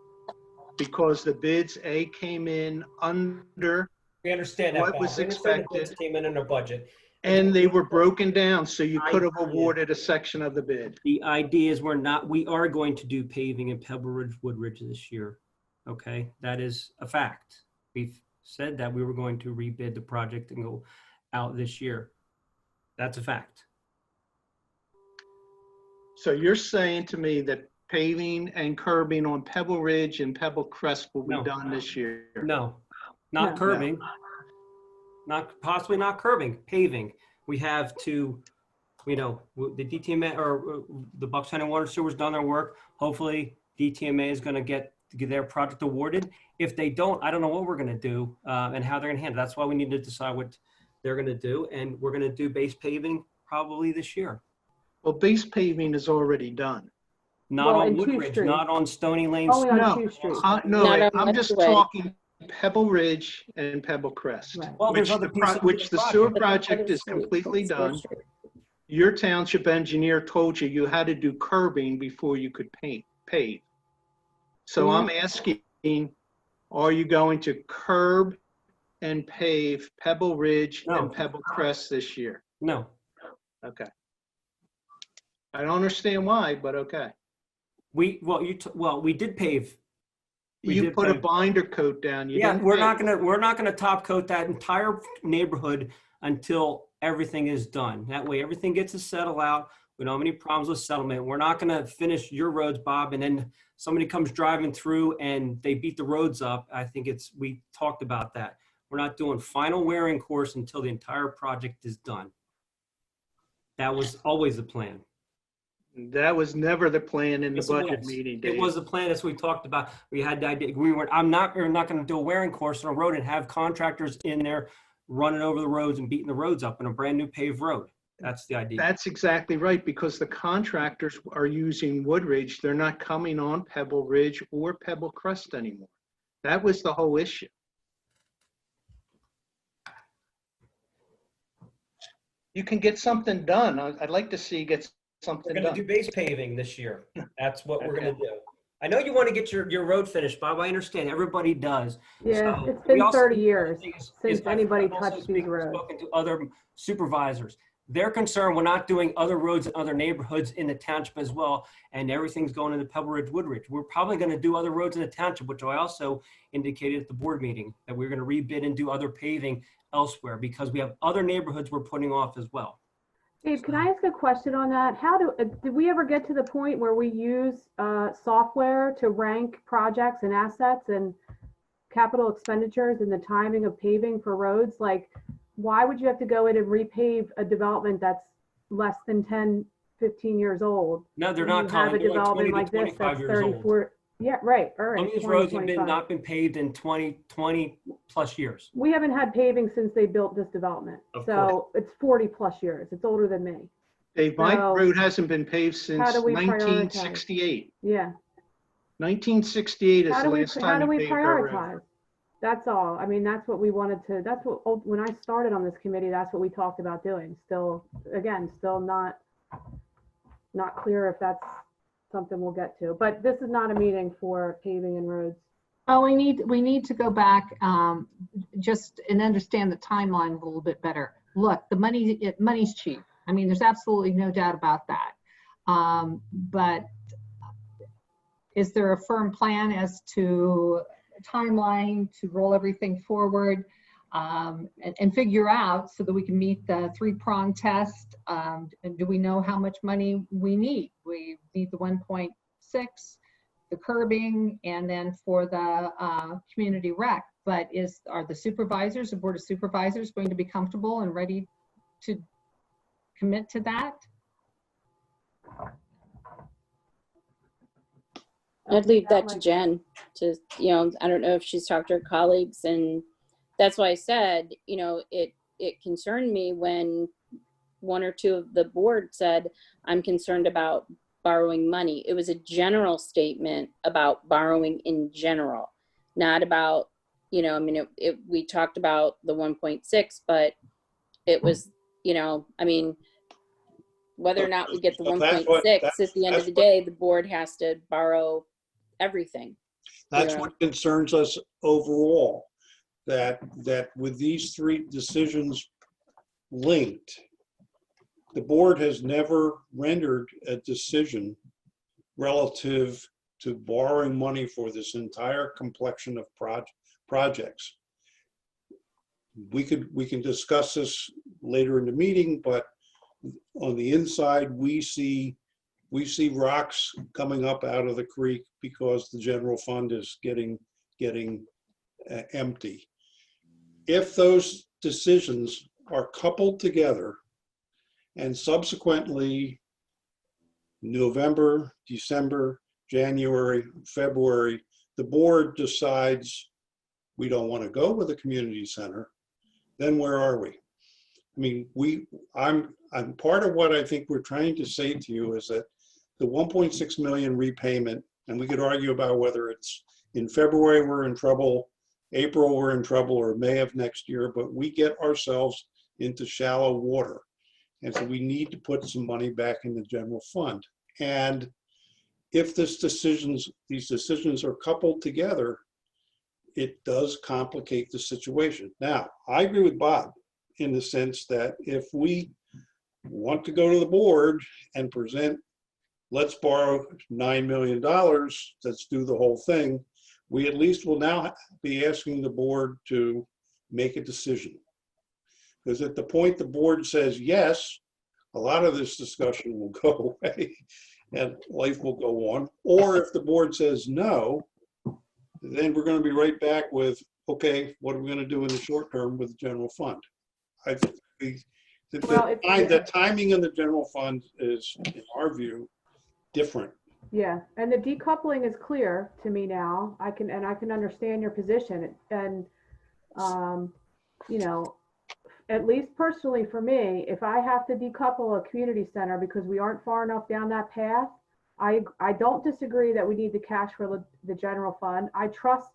because the bids, came in under We understand that, what Bob. was We understand the bids expected. came in their budget. and they were broken down, so you could have awarded a section of the bid. The idea is we are going to do paving in Pebble Ridge, Woodridge this year. Okay, that is a fact. We've said that we were going to rebid the project and go out this year. That's a fact. So you're saying to me that paving and curbing on Pebble Ridge and Pebble Crest will be No. done this year? No, not No. curbing. Possibly not curbing, paving. We have to, the DTMA or the Bucks County Water Sewer's done their work. Hopefully DTMA is going to get their project awarded. If they don't, I don't know what we're going to do and how they're going to handle it. That's why we need to decide what they're going to do. And we're going to do base paving probably this year. Well, base paving is already done. Not Well, on in two Woodridge, streets. not on Stony Lane. Only on No, 2 streets. No, Not on I'm just Westway. talking Pebble Ridge and Pebble Crest. Right. Well, there's Which other the pieces pro- of which the the sewer project. project is completely done. Your township engineer told you had to do curbing before you could pave. So I'm asking, are you going to curb and pave Pebble Ridge No. and Pebble Crest this year? No. Okay. I don't understand why, but okay. We did pave. We You did put a pave. binder coat down. You Yeah, didn't we're pave. not gonna top coat that entire neighborhood until everything is done. That way, everything gets to settle out. We don't have any problems with settlement. We're not gonna finish your roads, Bob, and then somebody comes driving through and they beat the roads up. I think we talked about that. We're not doing final wearing course until the entire project is done. That was always the plan. That was never the plan in the Yes, it budget was. meeting, It Dave. was the plan as we talked about. We had the idea. We're not going to do a wearing course on a road and have contractors in there running over the roads and beating the roads up in a brand new paved road. That's the idea. That's exactly right, because the contractors are using Woodridge. They're not coming on Pebble Ridge or Pebble Crest anymore. That was the whole issue. You can get something done. I'd like to see you get We're something going to done. do base paving this year. That's what we're going to do. I know you want to get your road finished, Bob. I understand. Everybody does. Yeah, So it's we been also- 30 years the thing is since I've anybody also touched these roads. spoken to other supervisors. they're concerned we're not doing other roads in other neighborhoods in the township as well, and everything's going into Pebble Ridge, Woodridge. We're probably going to do other roads in the township, which I also indicated at the board meeting, that we're going to rebid and do other paving elsewhere because we have other neighborhoods we're putting off as well. Dave, can I ask a question on that? Did we ever get to the point where we use software to rank projects and assets and capital expenditures and the timing of paving for roads? Like, why would you have to go in and repave a development that's less than 10, 15 years old? No, they're when not you have a common. They're like 20 development to like this 25 that's years 30, old. 40. Yeah, right. All right. Some of these 20, roads have 25. not been paved in 20 plus years. We haven't had paving since they built this development. Of So it's 40 plus years. It's older than me. Dave, my So, road hasn't been paved since how do we prioritize? 1968. Yeah. 1968 is How the do we, last how time do you we paved our road. prioritize? That's all. I mean, that's what we wanted to, when I started on this committee, that's what we talked about doing. Still, again, still not clear if that's something we'll get to, but this is not a meeting for paving and roads. Oh, we need to go back just and understand the timeline a little bit better. Look, money's cheap. I mean, there's absolutely no doubt about that. But is there a firm plan as to a timeline to roll everything forward and figure out so that we can meet the 3-prong test? And do we know how much money we need? We need the 1.6, the curbing, and then for the community rec. But are the supervisors, the board of supervisors, going to be comfortable and ready to commit to that? I'd leave that to Jen to, I don't know if she's talked to her colleagues, and that's why I said, it concerned me when one or two of the board said, I'm concerned about borrowing money. It was a general statement about borrowing in general, not about, we talked about the 1.6, but it was, whether or not we get the 1.6 at the end of the day, the board has to borrow everything. That's what concerns us overall, that with these 3 decisions linked, the board has never rendered a decision relative to borrowing money for this entire complexion of projects. We can discuss this later in the meeting, but on the inside, we see rocks coming up out of the creek because the general fund is getting empty. If those decisions are coupled together and subsequently November, December, January, February, the board decides we don't want to go with the community center, then where are we? I mean, I'm part of what I think we're trying to say to you is that the 1.6 million repayment, and we could argue about whether it's in February we're in trouble, April we're in trouble, or May of next year, but we get ourselves into shallow water. And so we need to put some money back in the general fund. And if these decisions are coupled together, it does complicate the situation. Now, I agree with Bob in the sense that if we want to go to the board and present, let's borrow $9 million, let's do the whole thing, we at least will now be asking the board to make a decision. Because at the point the board says yes, a lot of this discussion will go away and life will go on. Or if the board says no, then we're going to be right back with, okay, what are we going to do in the short term with the general fund? I think the timing in the general fund is, in our view, different. Yeah, and the decoupling is clear to me now. I can understand your position, and at least personally for me, if I have to decouple a community center because we aren't far enough down that path, I don't disagree that we need the cash for the general fund. I trust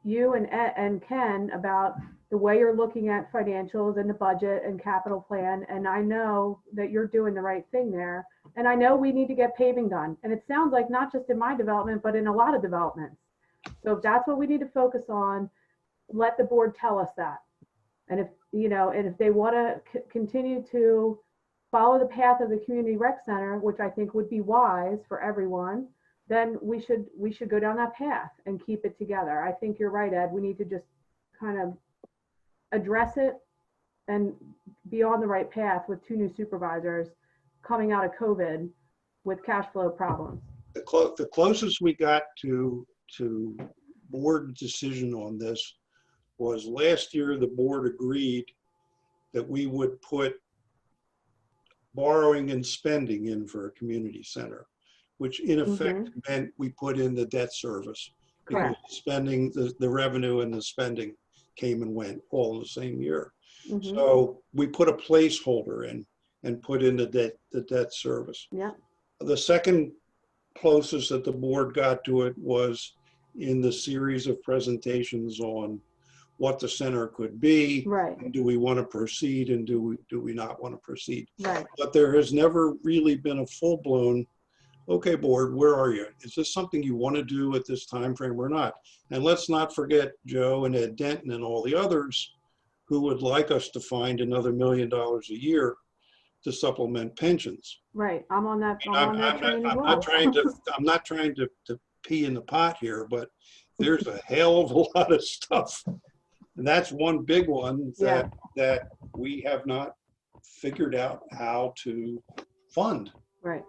you and Ken about the way you're looking at financials and the budget and capital plan, and I know that you're doing the right thing there. And I know we need to get paving done. And it sounds like not just in my development, but in a lot of developments. So if that's what we need to focus on, let the board tell us that. And if, you know, and if they want to continue to follow the path of the community rec center, which I think would be wise for everyone, then we should go down that path and keep it together. I think you're right, Ed. We need to just kind of address it and be on the right path with 2 new supervisors coming out of COVID with cash flow problems. The closest we got to board decision on this was last year. The board agreed that we would put borrowing and spending in for a community center, which in effect meant we put in the debt service. Because spending, the revenue and the spending came and went all in the same year. So we put a placeholder in and put in the debt service. Yeah. The second closest that the board got to it was in the series of presentations on what the center could be. Right. And do we want to proceed and do we not want to proceed? Right. But there has never really been a full-blown, okay, board, where are you? Is this something you want to do at this time frame or not? And let's not forget Joe and Ed Denton and all the others who would like us to find another $1 million a year to supplement pensions. Right. I'm on that train as well. I'm not trying to pee in the pot here, but there's a hell of a lot of stuff. And that's one big one that we have not figured out how to fund. Right.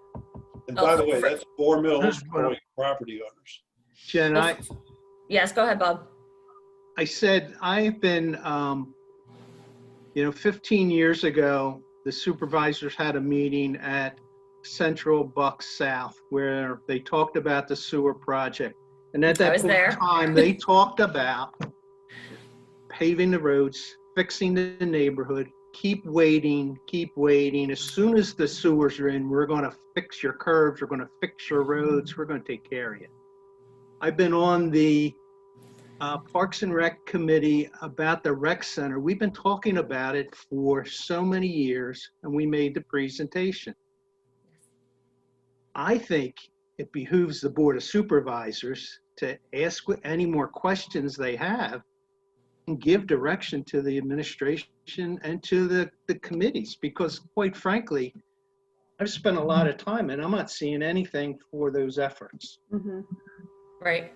And by the way, that's 4 mills for property owners. Jen, Yes, go ahead, Bob. I said I've been, 15 years ago, the supervisors had a meeting at Central Bucks South where they talked about the sewer project. And at that point in time, they talked about paving the roads, fixing the neighborhood, keep waiting. As soon as the sewers are in, we're going to fix your curbs, we're going to fix your roads, we're going to take care of you. I've been on the Parks and Rec committee about the rec center. We've been talking about it for so many years, and we made the presentation. I think it behooves the Board of Supervisors to ask any more questions they have and give direction to the administration and to the committees, because quite frankly, I've spent a lot of time and I'm not seeing anything for those efforts. Right.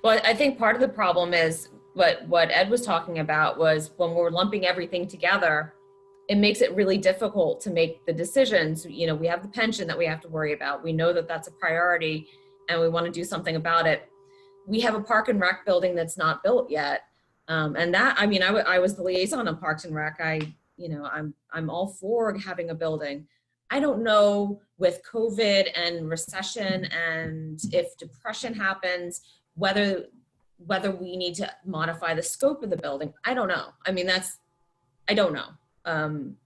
Well, I think part of the problem is what Ed was talking about was when we're lumping everything together, it makes it really difficult to make the decisions. We have the pension that we have to worry about. We know that that's a priority and we want to do something about it. We have a Park and Rec building that's not built yet. And that, I was the liaison on Parks and Rec. I'm all for having a building. I don't know with COVID and recession and if depression happens, whether we need to modify the scope of the building. I don't know. I don't know. And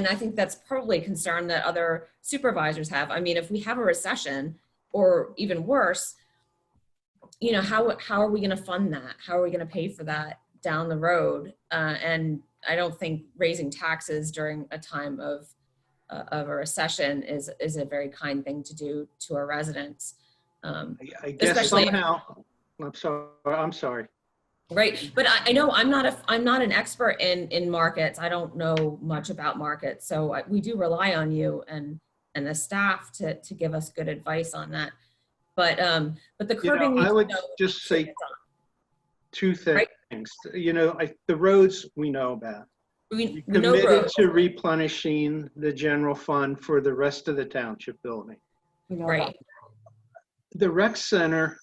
I think that's probably a concern that other supervisors have. If we have a recession or even worse, how are we going to fund that? How are we going to pay for that down the road? And I don't think raising taxes during a time of a recession is a very kind thing to do to our residents. I guess somehow, I'm sorry. Right, but I know I'm not an expert in markets. I don't know much about markets, so we do rely on you and the staff to give us good advice on that. But the curbing. I would just say 2 things. Right? The roads we know about. We committed to replenishing the general fund for the rest of the township building. Right. The rec center,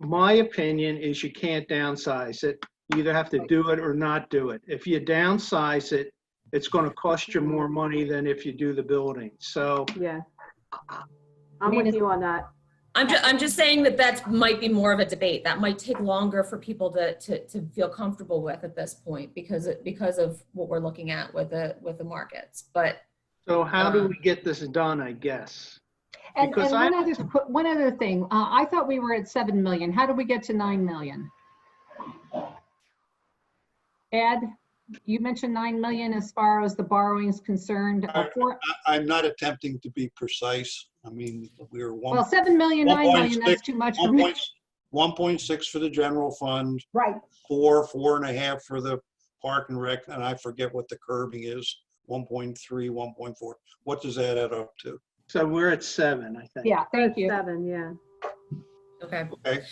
my opinion is you can't downsize it. You either have to do it or not do it. If you downsize it, it's going to cost you more money than if you do the building. So yeah, I'm with you on that. I'm just saying that might be more of a debate. That might take longer for people to feel comfortable with at this point because of what we're looking at with the markets. But so how do we get this done? I guess. And one other thing, I thought we were at 7 million. How do we get to 9 million? Ed, you mentioned 9 million as far as the borrowing is concerned. I'm not attempting to be precise. We were well, 7 million, 9 million, that's too much for me. 1.6 for the general fund, Right. 4.5 for the park and rec, and I forget what the curbing is, 1.3, 1.4. What does that add up to? So we're at 7, I think. Yeah, thank you. 7, yeah. Okay. Okay,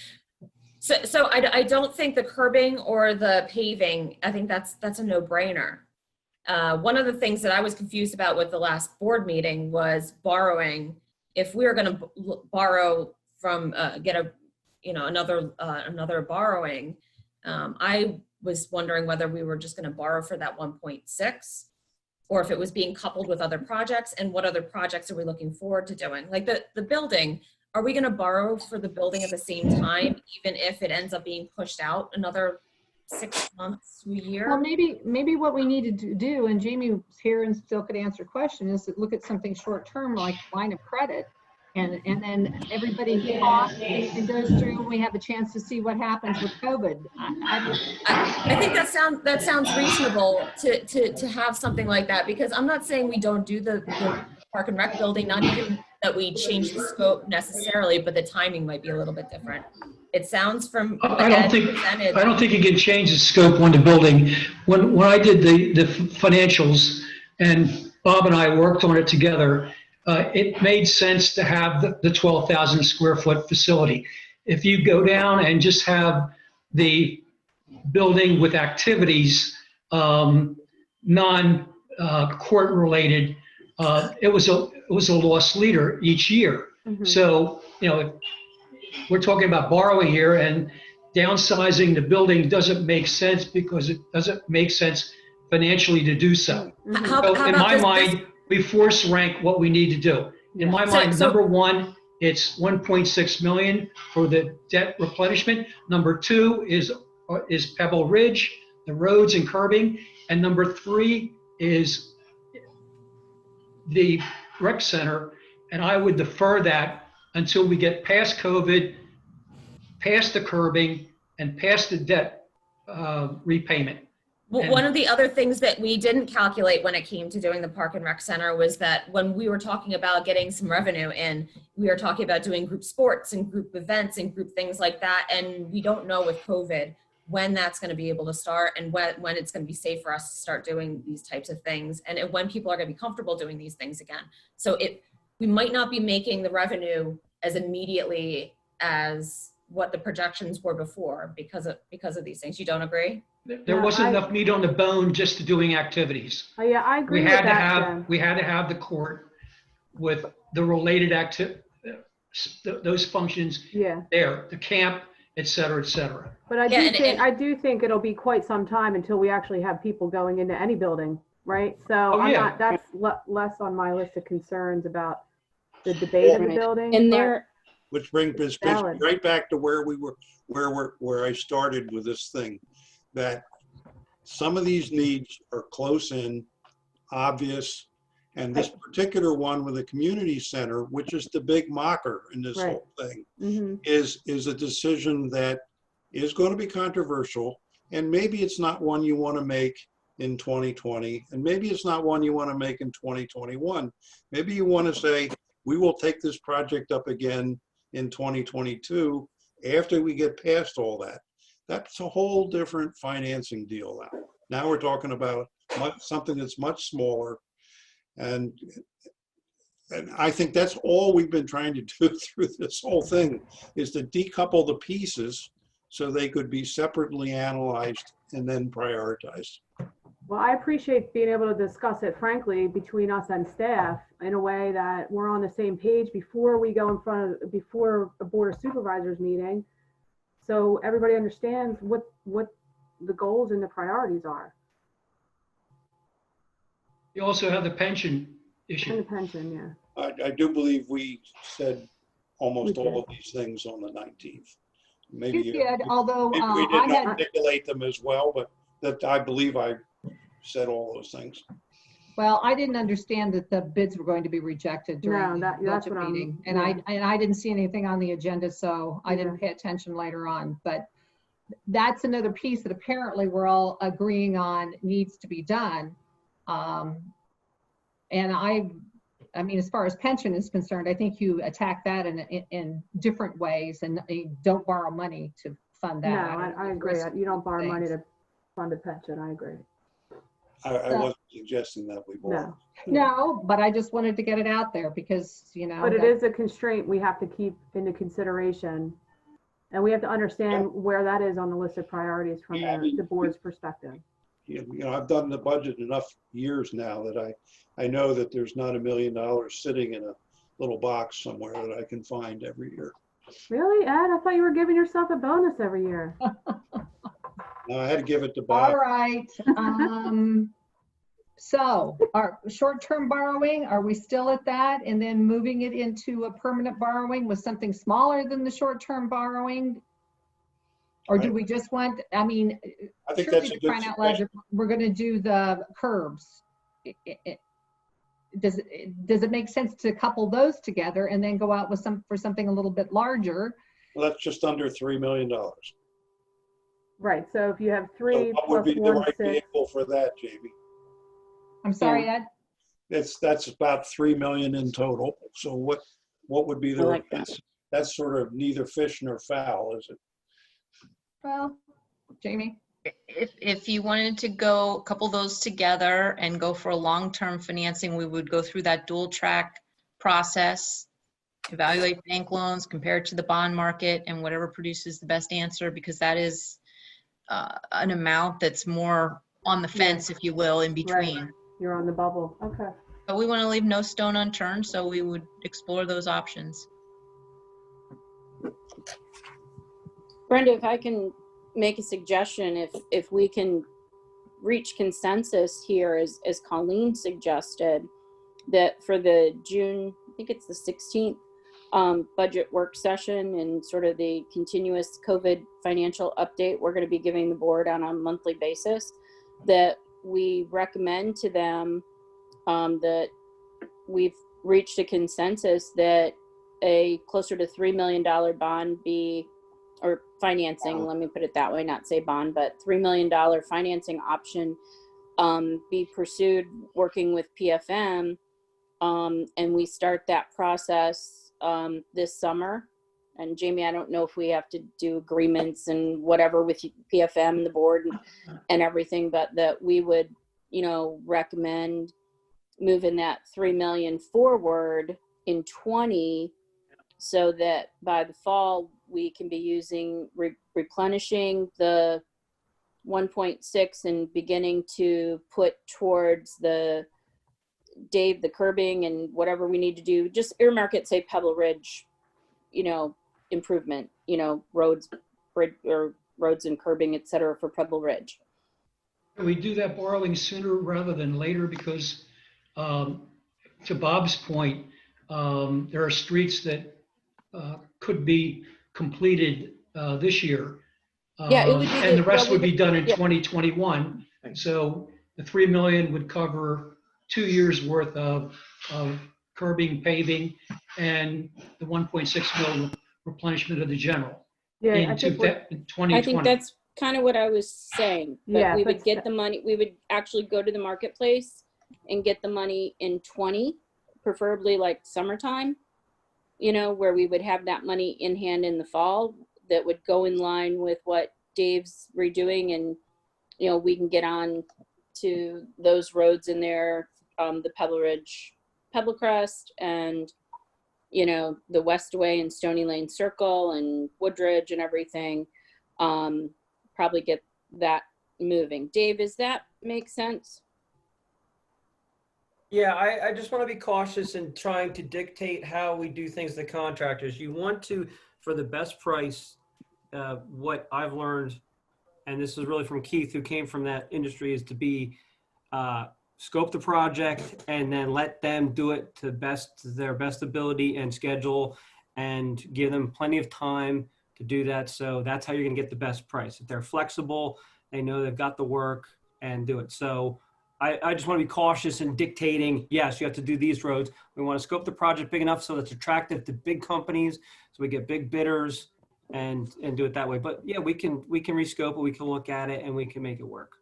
So I don't think the curbing or the paving, I think that's a no-brainer. One of the things that I was confused about with the last board meeting was borrowing. If we were going to borrow from, get a, another borrowing, I was wondering whether we were just going to borrow for that 1.6 or if it was being coupled with other projects, and what other projects are we looking forward to doing? Like the building, are we going to borrow for the building at the same time, even if it ends up being pushed out another 6 months to a year? Well, maybe what we needed to do, and Jamie was here and still could answer question, is to look at something short-term like line of credit. And then everybody talks and goes through, and we have a chance to see what happens with COVID. I think that sounds reasonable to have something like that, because I'm not saying we don't do the park and rec building, not even that we change the scope necessarily, but the timing might be a little bit different. It sounds from what I don't Ed think presented. I don't think you can change the scope on the building. When I did the financials and Bob and I worked on it together, it made sense to have the 12,000 square foot facility. If you go down and just have the building with activities, non-court related, it was a loss leader each year. Mhm. So, we're talking about borrowing here, and downsizing the building doesn't make sense because it doesn't make sense financially to do so. Mhm. So in about my this- mind, we force rank what we need to do. In my mind, So- number one, it's 1.6 million for the debt replenishment. Number two is Pebble Ridge, the roads and curbing. And number three is the rec center. And I would defer that until we get past COVID, past the curbing, and past the debt repayment. Well, one of the other things that we didn't calculate when it came to doing the park and rec center was that when we were talking about getting some revenue in, we were talking about doing group sports and group events and group things like that. And we don't know with COVID when that's going to be able to start and when it's going to be safe for us to start doing these types of things, and when people are going to be comfortable doing these things again. So we might not be making the revenue as immediately as what the projections were before because of these things. You don't agree? There Yeah, wasn't enough meat on the bone just to doing activities. Oh, yeah, I agree We with had to that, have, Jen. we had to have the court with the related those functions Yeah, there, the camp, et cetera, et cetera. but I Yeah, I do think it'll be quite some time until we actually have people going into any building, right? So Oh, I'm yeah. not, that's less on my list of concerns about the debate of the Right. building. And but- there, which brings us Valid. right back to where we were, where I started with this thing, that some of these needs are close in, obvious, and this particular one with the community center, which is the big mocker in this Right. whole thing, Mhm. is a decision that is going to be controversial, and maybe it's not one you want to make in 2020, and maybe it's not one you want to make in 2021. Maybe you want to say, we will take this project up again in 2022 after we get past all that. That's a whole different financing deal now. Now we're talking about something that's much smaller, and I think that's all we've been trying to do through this whole thing, is to decouple the pieces so they could be separately analyzed and then prioritized. Well, I appreciate being able to discuss it frankly between us and staff in a way that we're on the same page before we go before a Board of Supervisors meeting. So everybody understands what the goals and the priorities are. You also have the pension And the issue. pension, yeah. I do believe we said almost We all of these things on the 19th. Maybe You did, although we I didn't had, articulate them as well, but that I believe I said all those things. well, I didn't understand that the bids were going to be rejected No, during the that's budget what I'm- meeting. And yeah. I didn't see anything on the agenda, so I didn't pay attention later on. But that's another piece that apparently we're all agreeing on needs to be done. And I mean, as far as pension is concerned, I think you attack that in different ways and you don't borrow money to fund No, that. I agree. You don't borrow money things. to fund a pension. I agree. I wasn't suggesting that we borrow. No, but I just wanted to get it out there because, you know. But it is a constraint we have to keep into consideration. And we have to understand where that is on the list of priorities from the board's perspective. You know, I've done the budget enough years now that I know that there's not $1 million sitting in a little box somewhere that I can find every year. Really, Ed? I thought you were giving yourself a bonus every year. Now, I had to give it to Bob. All right. So our short-term borrowing, are we still at that? And then moving it into a permanent borrowing with something smaller than the short-term borrowing? Or do we just want, I mean, I think surely that's a to good find out loud, suggestion. we're going to do the curbs. Does it make sense to couple those together and then go out with for something a little bit larger? Well, that's just under $3 million. Right. So if you have So 3 what would plus be the 1, right 6. vehicle for that, Jamie? I'm sorry, Ed? That's about 3 million in total. So what would be I the like that. that's sort of neither fish nor fowl, is it? Well, Jamie? If you wanted to go couple those together and go for a long-term financing, we would go through that dual track process, evaluate bank loans, compare it to the bond market, and whatever produces the best answer, because that is an amount that's more on the fence, if you will, in between. Right. You're on the bubble. Okay. But we want to leave no stone unturned, so we would explore those options. Brenda, if I can make a suggestion, if we can reach consensus here, as Colleen suggested, that for the June, I think it's the 16th, budget work session and sort of the continuous COVID financial update we're going to be giving the board on a monthly basis, that we recommend to them that we've reached a consensus that a closer to $3 million bond be, or financing, let me put it that way, not say bond, but $3 million financing option be pursued working with PFM, and we start that process this summer. And Jamie, I don't know if we have to do agreements and whatever with PFM and the board and everything, but that we would, you know, recommend moving that 3 million forward in 20, so that by the fall we can be using replenishing the 1.6 and beginning to put towards the curbing and whatever we need to do. Just earmark it, say Pebble Ridge, you know, improvement, you know, roads, bridge, or roads and curbing, et cetera, for Pebble Ridge. Can we do that borrowing sooner rather than later? Because to Bob's point, there are streets that could be completed this year. Yeah, it would be and the rest would be done in yeah. 2021. So the 3 million would cover 2 years worth of curbing, paving, and the 1.6 million replenishment of the general Yeah, in I think 2020. I think that's kind of what I was saying. But Yeah, we but would get the money, we would actually go to the marketplace and get the money in 20, preferably like summertime, you know, where we would have that money in hand in the fall that would go in line with what Dave's redoing, and, you know, we can get on to those roads in there, the Pebble Ridge, Pebble Crest, and, you know, the Westway and Stony Lane Circle and Woodridge and everything. Probably get that moving. Dave, does that make sense? Yeah, I just want to be cautious in trying to dictate how we do things to contractors. You want to, for the best price, what I've learned, and this is really from Keith, who came from that industry, is to be scope the project and then let them do it to their best ability and schedule, and give them plenty of time to do that. So that's how you're going to get the best price. If they're flexible, they know they've got the work, and do it. So I just want to be cautious in dictating, yes, you have to do these roads. We want to scope the project big enough so that's attractive to big companies, so we get big bidders and do it that way. But yeah, we can rescope it, we can look at it, and we can make it work.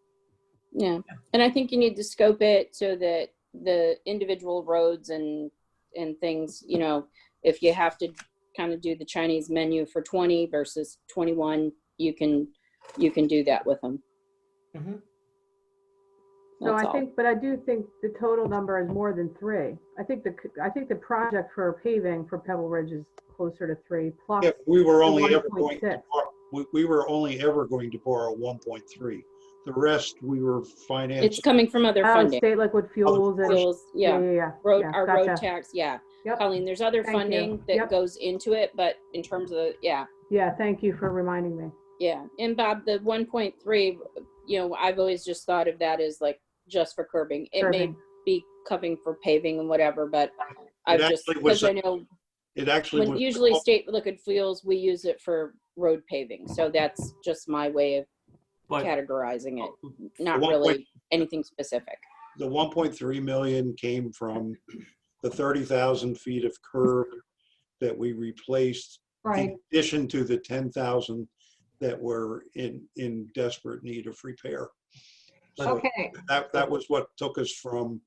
Yeah. And I think you need to scope it so that the individual roads and and things, you know, if you have to kind of do the Chinese menu for 20 versus 21, you can do that with them. Mhm. So That's I all. think, but I do think the total number is more than 3. I think the project for paving for Pebble Ridge is closer to 3 plus. Yeah, we were the only ever going to 1.6. we were only ever going to borrow 1.3. The rest we were financing. It's coming from other Oh, funding. state liquid fuels and, Fuels, yeah. yeah. Our Gotcha. road tax, yeah. Yep. Colleen, there's other Thank you. funding that Yep. goes into it, but in terms of, yeah. Yeah, thank you for reminding me. Yeah, and Bob, the 1.3, you know, I've always just thought of that as like just for curbing. It may Curbing. be covering for paving and whatever, but I've just, actually was because I know It actually when was usually state liquid fuels, we use it for road paving. So that's just my way of But categorizing it, not one really point- anything specific. the 1.3 million came from the 30,000 feet of curb that we replaced Right. in addition to the 10,000 that were in desperate need of repair. So Okay. that was what took us from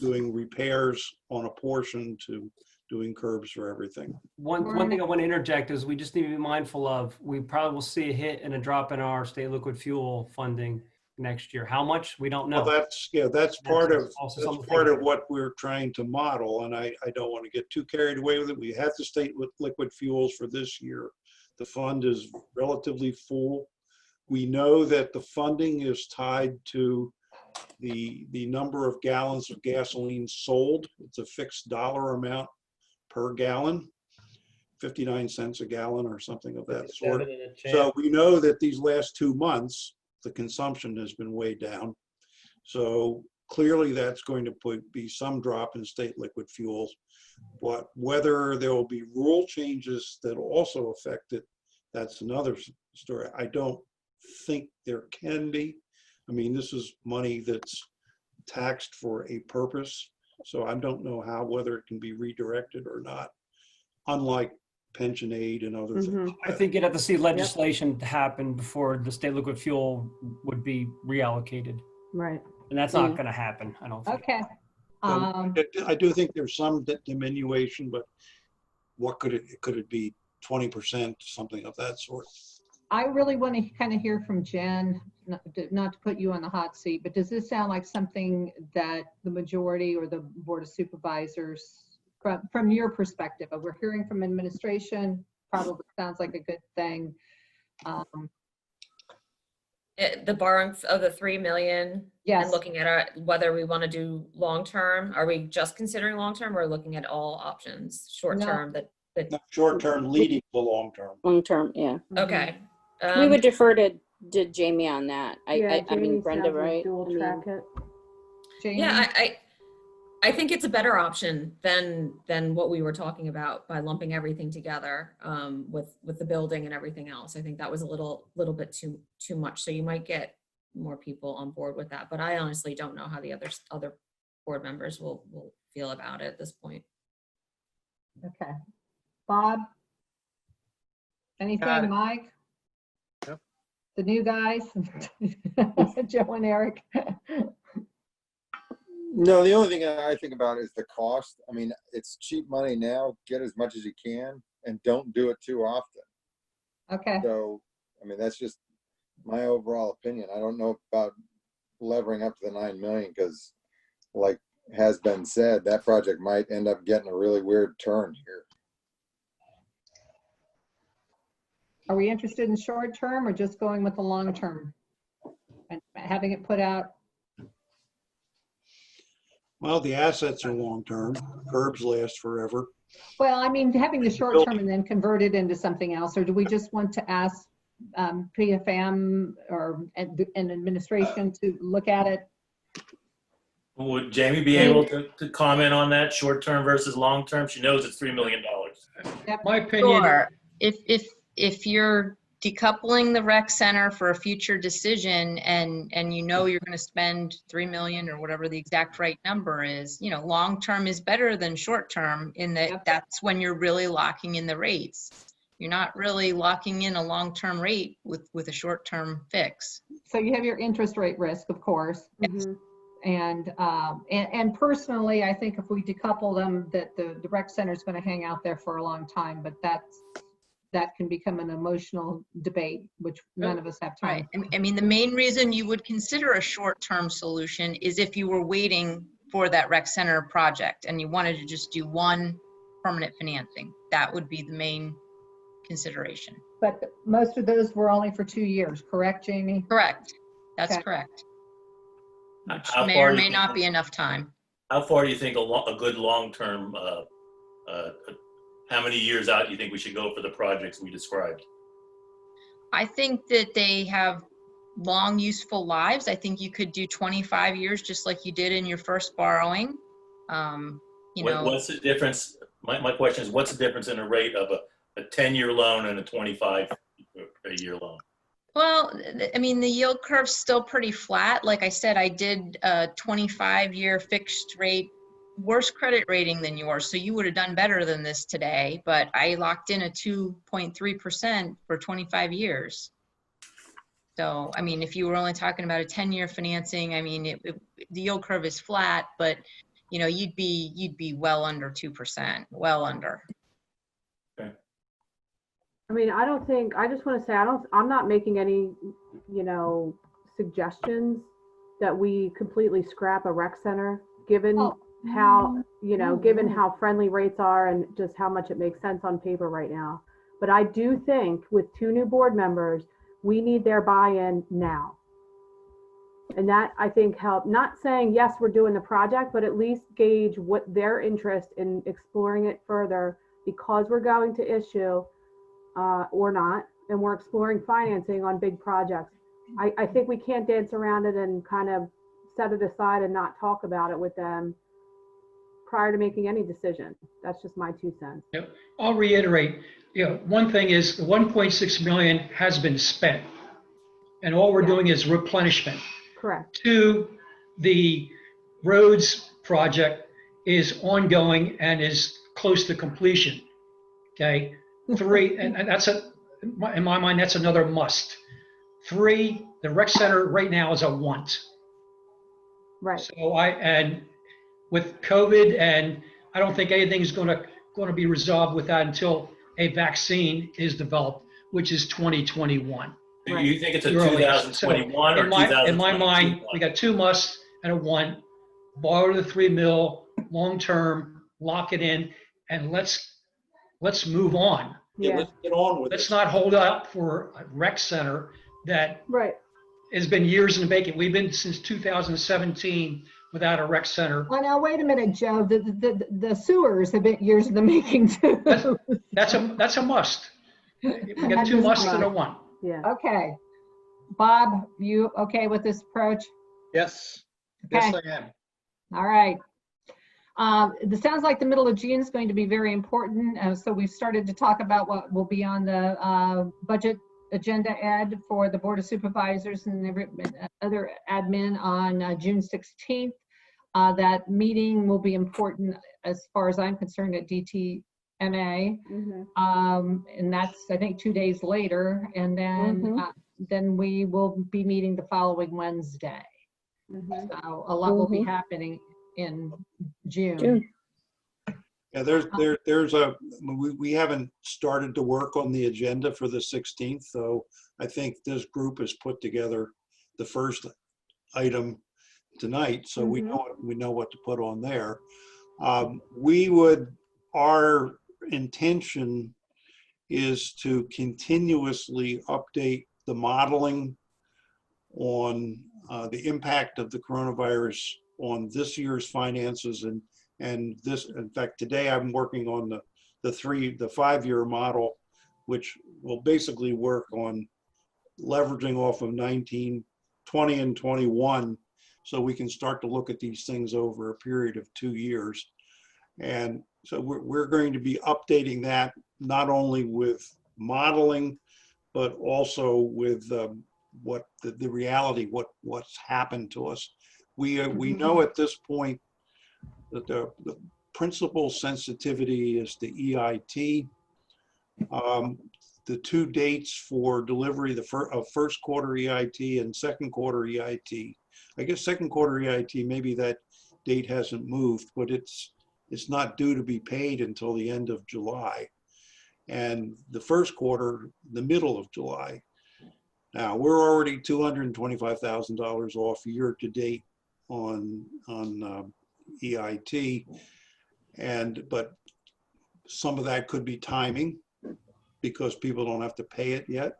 doing repairs on a portion to doing curbs for everything. one thing I want to interject is we just need to be mindful of, we probably will see a hit and a drop in our state liquid fuel funding next year. How much? We don't know. Well, that's part of also that's something to part think of what we're trying to model, and I don't want to get too carried away with it. We have the state with liquid fuels for this year. The fund is relatively full. We know that the funding is tied to the number of gallons of gasoline sold. It's a fixed dollar amount per gallon, 59 cents a gallon or something of that sort. So we know that these last 2 months, the consumption has been way down. So clearly that's going to be some drop in state liquid fuels. But whether there will be rule changes that will also affect it, that's another story. I don't think there can be. I mean, this is money that's taxed for a purpose. So I don't know whether it can be redirected or not, unlike pension aid and other things. I think you'd have to see legislation happen before the state liquid fuel would be reallocated. Right. And that's not going to happen, I don't think. Okay. I do think there's some diminution, but what could it be 20%, something of that sort? I really want to kind of hear from Jen, not to put you on the hot seat, but does this sound like something that the majority or the Board of Supervisors, from your perspective, we're hearing from administration, probably sounds like a good thing. The borrowing of the 3 million Yes. and looking at whether we want to do long-term, are we just considering long-term or looking at all options, short-term that Short-term leading to long-term. Long-term, yeah. okay. We would defer to Jamie on that. I mean, Jamie Brenda, sounds like right? dual I mean, track it. Jamie? Yeah, I think it's a better option than what we were talking about by lumping everything together with the building and everything else. I think that was a little bit too much. So you might get more people on board with that, but I honestly don't know how the other board members will feel about it at this point. Okay. Bob? Anything, Mike? Yep. The new guys? Joe and Eric? No, the only thing I think about is the cost. I mean, it's cheap money now. Get as much as you can and don't do it too often. Okay. So, I mean, that's just my overall opinion. I don't know about levering up to the 9 million because, like has been said, that project might end up getting a really weird turn here. Are we interested in short term or just going with the long term and having it put out? Well, the assets are long-term. Curbs last forever. Well, I mean, having the short term and then convert it into something else, or do we just want to ask PFM or an administration to look at it? Would Jamie be able to comment on that, short-term versus long-term? She knows it's $3 million. My opinion, Sure. If you're decoupling the rec center for a future decision and you know you're going to spend 3 million or whatever the exact right number is, you know, long-term is better than short-term in that that's when you're really locking in the rates. You're not really locking in a long-term rate with a short-term fix. So you have your interest rate risk, of course, Mhm. And personally, I think if we decouple them, that the rec center is going to hang out there for a long time, but that can become an emotional debate, which none of us have time. Right. I mean, the main reason you would consider a short-term solution is if you were waiting for that rec center project and you wanted to just do one permanent financing. That would be the main consideration. But most of those were only for 2 years, correct, Jamie? Correct. That's Okay. correct. Which How may far or do you may think- not be enough time. How far do you think a good long-term, how many years out do you think we should go for the projects we described? I think that they have long, useful lives. I think you could do 25 years, just like you did in your first borrowing. What's the difference? My question is, what's the difference in the rate of a 10-year loan and a 25-year loan? Well, I mean, the yield curve's still pretty flat. Like I said, I did a 25-year fixed rate, worse credit rating than yours. So you would have done better than this today, but I locked in a 2.3% for 25 years. So, I mean, if you were only talking about a 10-year financing, I mean, the yield curve is flat, but you'd be well under 2%, well under. I mean, I just want to say, I'm not making any, suggestions that we completely scrap a rec center, given how, given how friendly rates are and just how much it makes sense on paper right now. But I do think with 2 new board members, we need their buy-in now. And that, I think, helped, not saying, yes, we're doing the project, but at least gauge what their interest in exploring it further, because we're going to issue or not, and we're exploring financing on big projects. I think we can't dance around it and kind of set it aside and not talk about it with them prior to making any decision. That's just my 2 cents. Yep. I'll reiterate, one thing is the 1.6 million has been spent, and all we're doing is replenishment. Correct. 2, the roads project is ongoing and is close to completion. Okay. 3, and that's in my mind, that's another must. 3, the rec center right now is a want. Right. So and with COVID, and I don't think anything's going to be resolved with that until a vaccine is developed, which is 2021. Do you think it's a Early. 2021 So or 2022? in my mind, we got 2 musts and a want. Borrow the $3 million long term, lock it in, and let's move on. Yeah, let's get on with Let's it. not hold up for a rec center that Right. has been years in the making. We've been since 2017 without a rec center. Well, now, wait a minute, Joe. The sewers have been years in the making too. That's a must. We got 2 musts and a want. Yeah. Okay. Bob, you okay with this approach? Yes, yes, Okay. I am. All right. It sounds like the middle of June is going to be very important. So we've started to talk about what will be on the budget agenda, Ed, for the Board of Supervisors and other admin on June 16th. That meeting will be important as far as I'm concerned at DTMA. And that's, I think, 2 days later. And then we will be meeting the following Wednesday. So a lot will be happening in June. Yeah, we haven't started to work on the agenda for the 16th, so I think this group has put together the first item tonight, so we know what to put on there. Our intention is to continuously update the modeling on the impact of the coronavirus on this year's finances and this. In fact, today I'm working on the 5-year model, which will basically work on leveraging off of 19, 20, and 21, so we can start to look at these things over a period of 2 years. And so we're going to be updating that not only with modeling, but also with what the reality, what's happened to us. We know at this point that the principal sensitivity is the EIT. the two dates for delivery, of first quarter EIT and second quarter EIT. I guess second quarter EIT, maybe that date hasn't moved, but it's not due to be paid until the end of July. And the first quarter, the middle of July. Now, we're already $225,000 off year to date on EIT. But some of that could be timing because people don't have to pay it yet.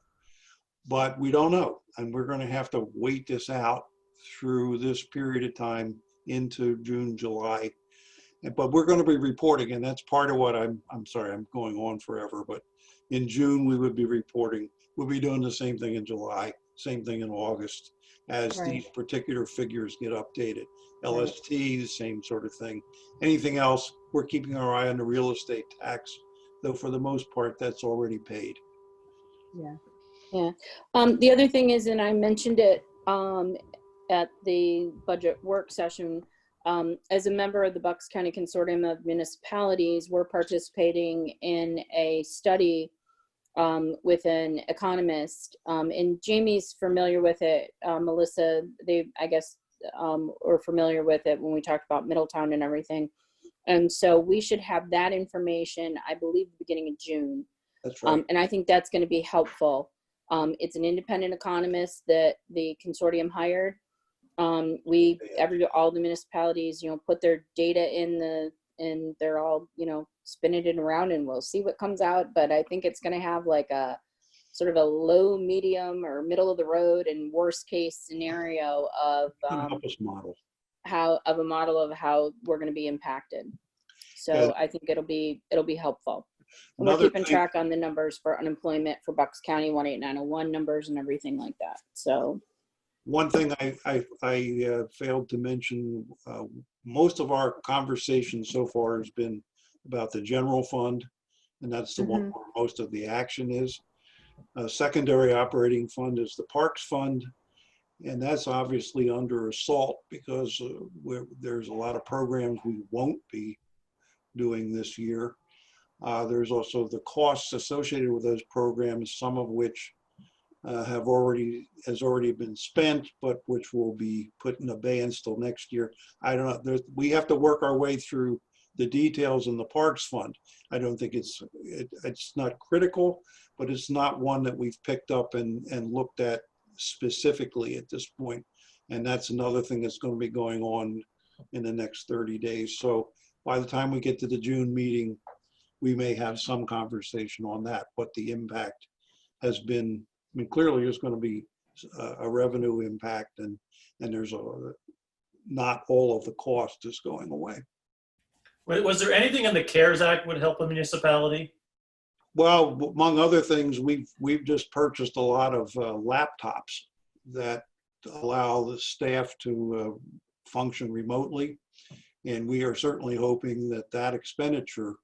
But we don't know. And we're going to have to wait this out through this period of time into June, July. But we're going to be reporting, and that's part of what I'm sorry, I'm going on forever, but in June, we would be reporting. We'll be doing the same thing in July, same thing in August, as Right. these particular figures get updated. LST, the same sort of thing. Anything else, we're keeping our eye on the real estate tax, though for the most part, that's already paid. Yeah. Yeah. The other thing is, and I mentioned it at the budget work session, as a member of the Bucks County Consortium of Municipalities, we're participating in a study with an economist, and Jamie's familiar with it. Melissa, they, I guess, were familiar with it when we talked about Middletown and everything. And so we should have that information, I believe, the beginning of June. That's right. And I think that's going to be helpful. It's an independent economist that the consortium hired. All the municipalities, put their data and they're all, spinning it around, and we'll see what comes out. But I think it's going to have like a sort of a low, medium, or middle of the road and worst case scenario of Help us model. a model of how we're going to be impacted. So I think it'll be helpful. And we're keeping track on the numbers for unemployment for Bucks County 18901 numbers and everything like that. So one thing I failed to mention, most of our conversation so far has been about the general fund, and that's the one where most of the action is. Secondary operating fund is the parks fund, and that's obviously under assault because there's a lot of programs we won't be doing this year. There's also the costs associated with those programs, some of which has already been spent, but which will be put in abeyance till next year. I don't know. We have to work our way through the details in the parks fund. I don't think it's not critical, but it's not one that we've picked up and looked at specifically at this point. And that's another thing that's going to be going on in the next 30 days. So by the time we get to the June meeting, we may have some conversation on that, what the impact has been. I mean, clearly there's going to be a revenue impact, and there's not all of the cost is going away. Was there anything in the CARES Act would help a municipality? Well, among other things, we've just purchased a lot of laptops that allow the staff to function remotely, and we are certainly hoping that expenditure,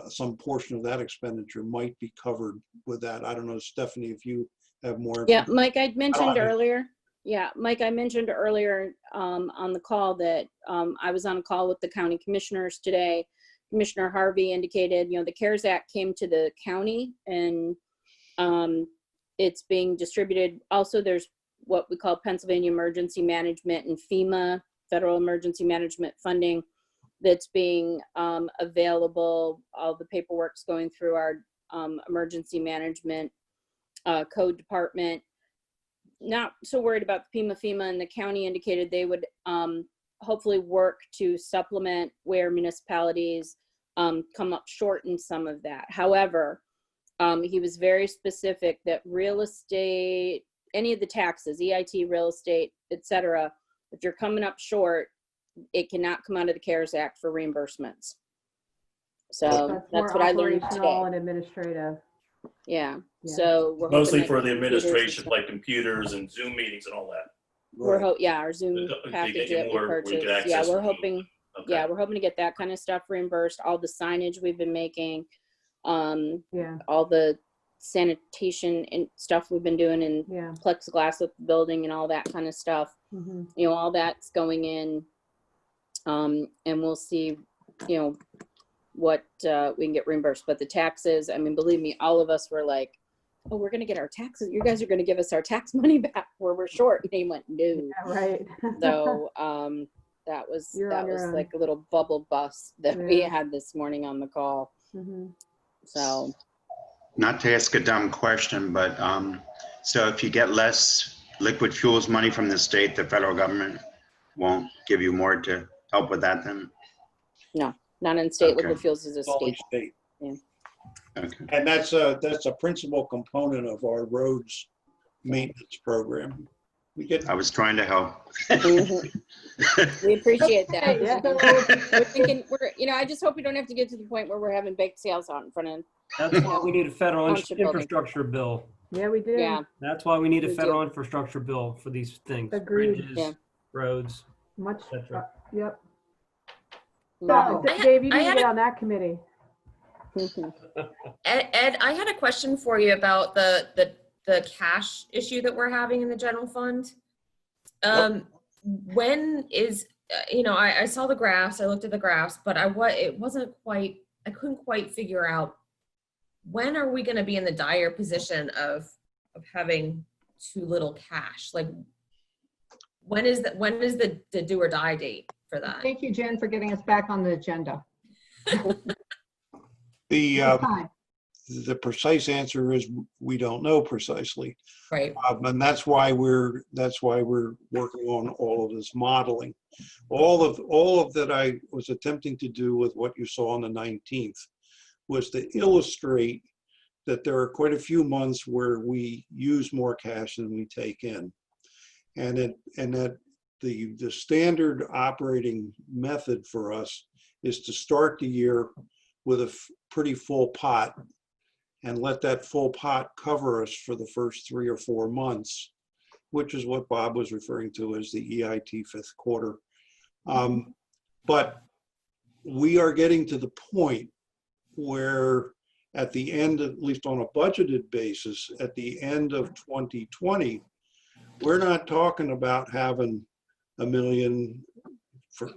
some portion of that expenditure, might be covered with that. I don't know, Stephanie, if you have more. Yeah, Mike, I mentioned earlier. Yeah, Mike, I mentioned earlier on the call that I was on a call with the county commissioners today. Commissioner Harvey indicated, the CARES Act came to the county, and it's being distributed. Also, there's what we call Pennsylvania Emergency Management and FEMA, Federal Emergency Management funding, that's being available. All the paperwork's going through our emergency management code department. Not so worried about FEMA, and the county indicated they would hopefully work to supplement where municipalities come up short in some of that. However, he was very specific that real estate, any of the taxes, EIT, real estate, etc., if you're coming up short, it cannot come out of the CARES Act for reimbursements. So that's what I learned today. Operational and administrative. Yeah. Yeah. So we're Mostly for the administration, like computers and Zoom meetings and all that. Our Zoom package that we purchased. Yeah, we're hoping. Okay. Yeah, we're hoping to get that kind of stuff reimbursed. All the signage we've been making, all the sanitation and stuff we've been doing, and plexiglass with the building and all that kind of stuff. All that's going in, and we'll see. what we can get reimbursed. But the taxes, I mean, believe me, all of us were like, oh, we're going to get our taxes. You guys are going to give us our tax money back where we're short. And they went, no. Yeah, right. So that was You're on your own. like a little bubble bust that we Yeah. had this morning on the call. So Not to ask a dumb question, but so if you get less liquid fuels money from the state, the federal government won't give you more to help with that then? no, not in state. Okay. Liquid fuels is a Only state. state. Yeah. Okay. And that's a principal component of our roads maintenance program. We get, I was trying to help. We appreciate that. Okay, Yeah. so We're thinking, I just hope we don't have to get to the point where we're having bake sales out in front of. That's why we need a federal Township building. infrastructure bill. Yeah, we do. Yeah. That's why we need a We do. federal infrastructure bill for these things. Agreed. Bridges, Yeah. roads, Much, etc. yep. Love So- Dave, you I need to had get a- on that committee. it. Ed, I had a question for you about the cash issue that we're having in the general fund. When is, I saw the graphs, I looked at the graphs, but I couldn't quite figure out, when are we gonna be in the dire position of having too little cash? Like, when is the do or die date for that? thank you, Jen, for getting us back on the agenda. the precise answer is we don't know precisely. Right. And that's why we're working on all of this modeling. All of that I was attempting to do with what you saw on the 19th was to illustrate that there are quite a few months where we use more cash than we take in. And that the standard operating method for us is to start the year with a pretty full pot and let that full pot cover us for the first 3 or 4 months, which is what Bob was referring to as the EIT fifth quarter. But we are getting to the point where at the end, at least on a budgeted basis, at the end of 2020, we're not talking about having $1 million,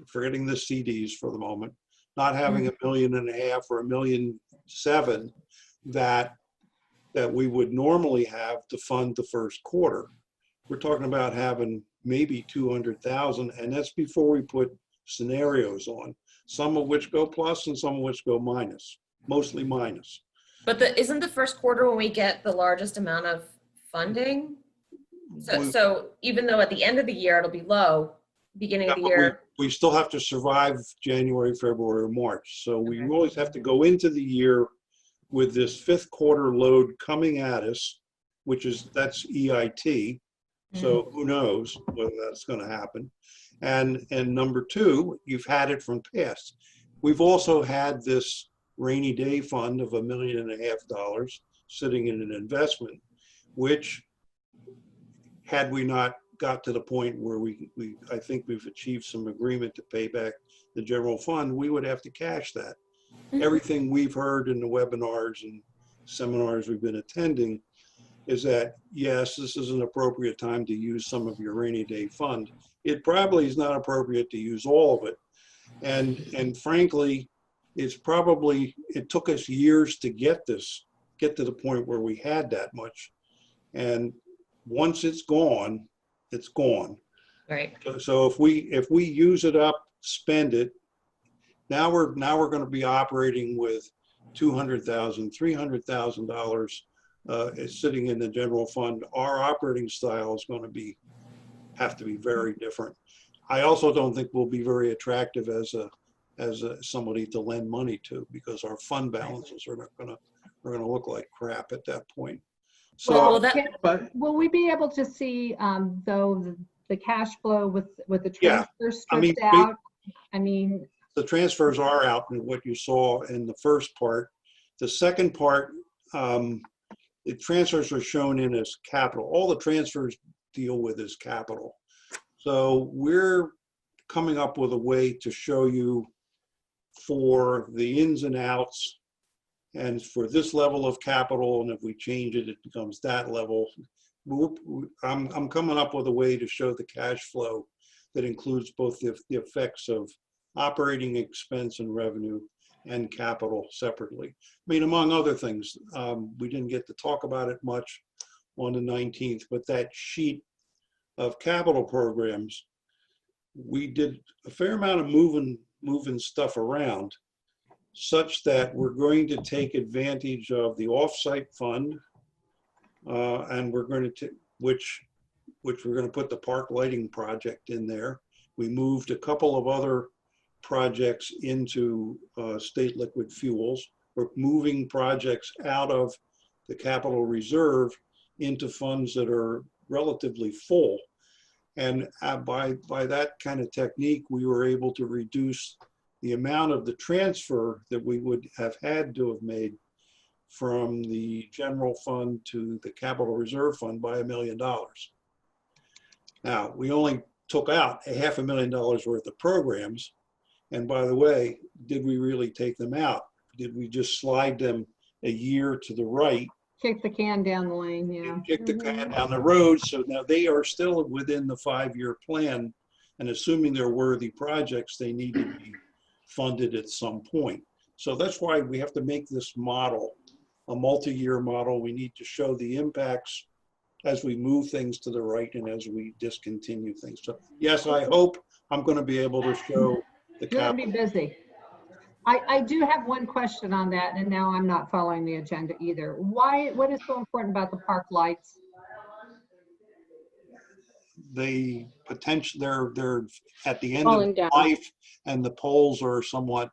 forgetting the CDs for the moment, not having $1.5 million or $1.7 million that we would normally have to fund the first quarter. We're talking about having maybe 200,000, and that's before we put scenarios on, some of which go plus and some of which go minus, mostly minus. But isn't the first quarter when we get the largest amount of funding? So even though at the end of the year it'll be low, beginning of the year. We still have to survive January, February, or March. So we Okay. always have to go into the year with this fifth quarter load coming at us, that's EIT. So who knows whether that's going to happen. And number two, you've had it from past. We've also had this rainy day fund of $1.5 million sitting in an investment, which had we not got to the point where I think we've achieved some agreement to pay back the general fund, we would have to cash that. Everything we've heard in the webinars and seminars we've been attending is that, yes, this is an appropriate time to use some of your rainy day fund. It probably is not appropriate to use all of it. And frankly, it took us years to get to the point where we had that much. And once it's gone, it's gone. Right. So if we use it up, spend it, now we're going to be operating with $200,000, $300,000 sitting in the general fund. Our operating style is going to have to be very different. I also don't think we'll be very attractive as somebody to lend money to, because our fund balances are going to look like crap at that point. So, Will we be able to see, though, the cash flow with the Yeah, transfers I mean, stripped out? I mean, the transfers are out in what you saw in the first part. The second part, the transfers are shown in as capital. All the transfers deal with is capital. So we're coming up with a way to show you for the ins and outs, and for this level of capital, and if we change it, it becomes that level. I'm coming up with a way to show the cash flow that includes both the effects of operating expense and revenue, and capital separately. I mean, among other things, we didn't get to talk about it much on the 19th, but that sheet of capital programs, we did a fair amount of moving stuff around, such that we're going to take advantage of the offsite fund, and we're going to which we're going to put the park lighting project in there. We moved a couple of other projects into state liquid fuels. We're moving projects out of the capital reserve into funds that are relatively full. And by that kind of technique, we were able to reduce the amount of the transfer that we would have had to have made from the general fund to the capital reserve fund by $1 million. Now, we only took out $500,000 worth of programs. And by the way, did we really take them out? Did we just slide them a year to the right? Kick the can down the lane, yeah. Kick the can down the road. So now they are still within the 5-year plan. And assuming they're worthy projects, they need to be funded at some point. So that's why we have to make this model a multi-year model. We need to show the impacts as we move things to the right and as we discontinue things. So yes, I hope I'm going to be able to show the You're gonna be capital. busy. I do have one question on that, and now I'm not following the agenda either. What is so important about the park lights? The potential, they're at the end Falling of down. life, and the poles are somewhat,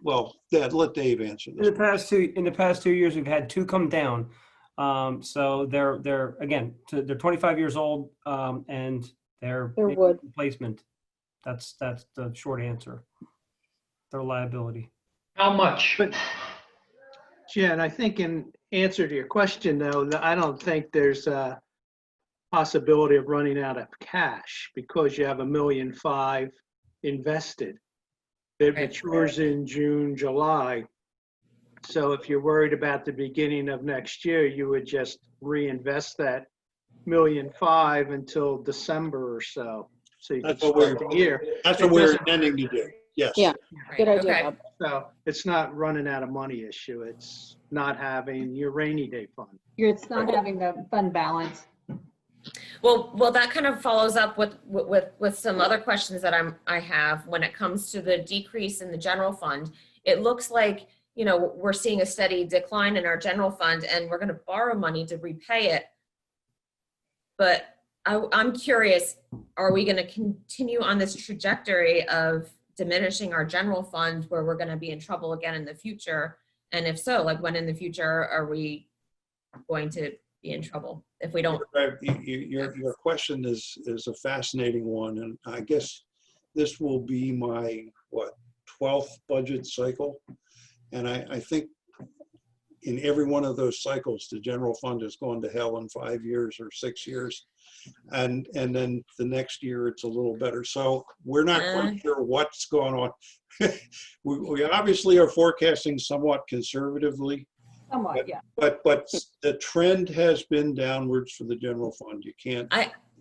well, let Dave answer In this. the past 2 years, we've had 2 come down. So they're again, they're 25 years old, and they're They're wood. replacement. That's the short answer. Their liability. How much? But Jen, I think in answer to your question though, I don't think there's a possibility of running out of cash because you have $1.5 million invested. It matures in June, July. So if you're worried about the beginning of next year, you would just reinvest that $1.5 million until December or so. So you could That's what we're, start the year. that's It what we're doesn't- intending to do. Yes. Yeah. Good idea, Okay. Bob. So it's not running out of money issue. It's not having your rainy day fund. It's not having the fund balance. Well, that kind of follows up with some other questions that I have when it comes to the decrease in the general fund. It looks like, you know, we're seeing a steady decline in our general fund and we're going to borrow money to repay it. But I'm curious, are we going to continue on this trajectory of diminishing our general fund where we're going to be in trouble again in the future? And if so, like when in the future are we going to be in trouble if we don't? Your question is a fascinating one, and I guess this will be my 12th budget cycle, and I think in every one of those cycles the general fund has gone to hell in 5 years or 6 years, and then the next year it's a little better. So we're not quite sure what's going on. we obviously are forecasting somewhat conservatively. Somewhat, yeah. But the trend has been downwards for the general fund. You can't.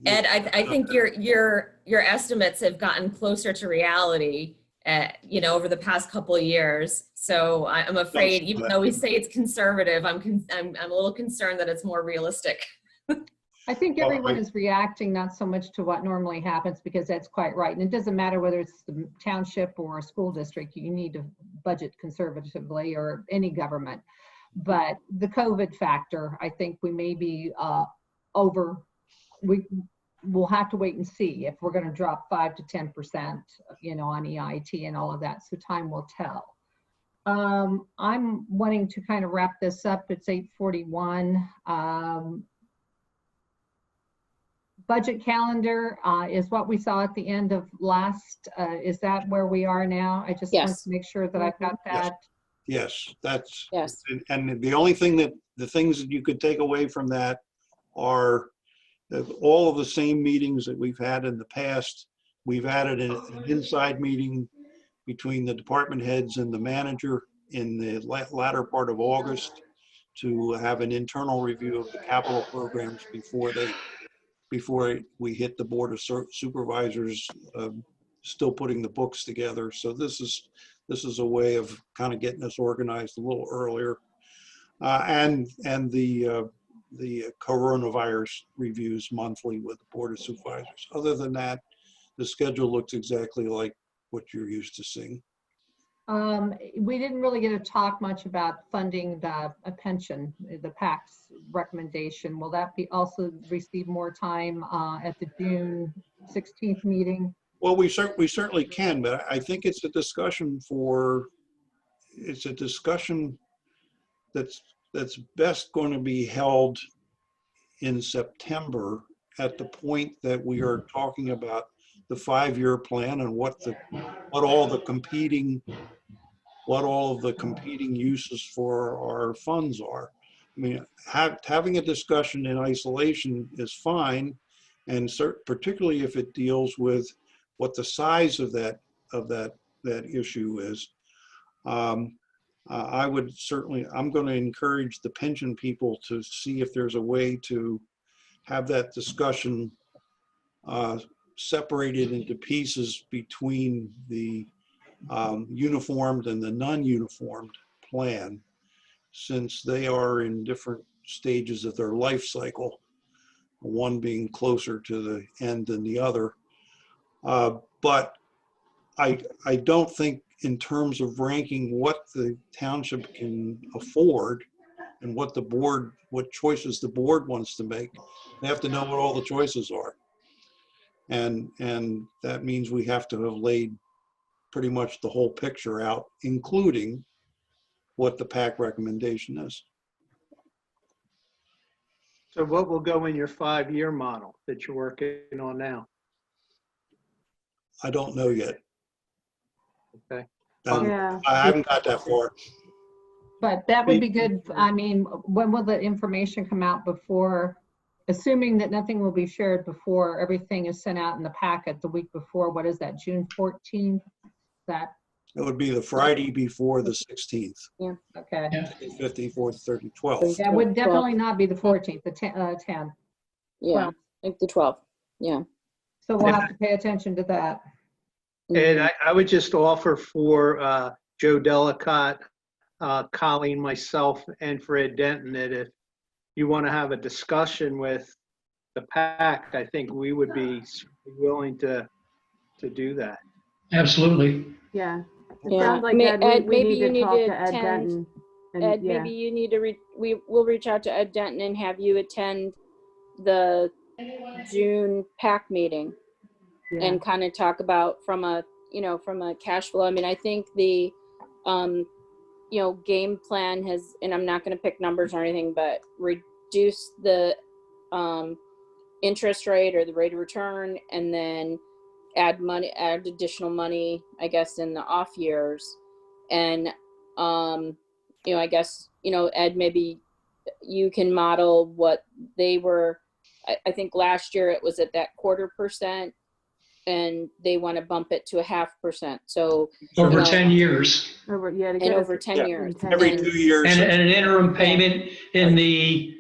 Ed, I think your estimates have gotten closer to reality, you know, over the past couple of years. So I'm afraid, even though we say it's conservative, I'm a little concerned that it's more realistic. I think everyone is reacting not so much to what normally happens, because that's quite right. And it doesn't matter whether it's the township or a school district, you need to budget conservatively, or any government. But the COVID factor, I think we may be we'll have to wait and see if we're going to drop 5 to 10%, you know, on EIT and all of that. So time will tell. I'm wanting to kind of wrap this up. It's 8:41. Budget calendar is what we saw at the end of last. Is that where we are now? I just want Yes. to make sure that I've got that. Yes, that's. Yes. And the only thing the things that you could take away from that are all of the same meetings that we've had in the past. We've added an inside meeting between the department heads and the manager in the latter part of August to have an internal review of the capital programs before we hit the board of supervisors, still putting the books together. So this this is a way of kind of getting us organized a little earlier. And the coronavirus reviews monthly with the Board of Supervisors. Other than that, the schedule looks exactly like what you're used to seeing. We didn't really get to talk much about funding a pension, the PAC's recommendation. Will that be also receive more time at the June 16th meeting? Well, we certainly can, but I think it's a discussion that's best going to be held in September at the point that we are talking about the 5-year plan and what all of the competing uses for our funds are. I mean, having a discussion in isolation is fine, and particularly if it deals with what the size of that issue is. I would certainly, I'm going to encourage the pension people to see if there's a way to have that discussion separated into pieces between the uniformed and the non-uniformed plan, since they are in different stages of their life cycle, one being closer to the end than the other. But I don't think in terms of ranking what the township can afford and what choices the board wants to make, they have to know what all the choices are. And that means we have to have laid pretty much the whole picture out, including what the PAC recommendation is. So what will go in your 5-year model that you're working on now? I don't know yet. Okay. Yeah. I haven't got that far. But that would be good. I mean, when will the information come out before, assuming that nothing will be shared before everything is sent out in the packet the week before? What is that, June 14th? That It would be the Friday before the 16th. Yeah. okay? Yeah. 15th, 14th, 13th, 12th. That would definitely not be the 14th, the 10th. Yeah, Well, like the 12th. Yeah. so we'll have to pay attention to that. And I would just offer for Joe Delicott, Colleen, myself, and Fred Denton, that if you want to have a discussion with the PAC, I think we would be willing to do that. Absolutely. Yeah. It Yeah. sounds like Ed, Ed, we maybe need you to need talk to to Ed attend. Denton. And, Ed, yeah. maybe you need to we'll reach out to Ed Denton and have you attend the June PAC meeting Yeah. and kind of talk about from a cash flow. I mean, I think the game plan has, and I'm not going to pick numbers or anything, but reduce the interest rate or the rate of return, and then add additional money, I guess, in the off years. And I guess, Ed, maybe you can model what they were. I think last year it was at that 0.25%, and they want to bump it to 0.5%. So Over 10 years. Over 10 years. Every 2 years. And an interim payment in the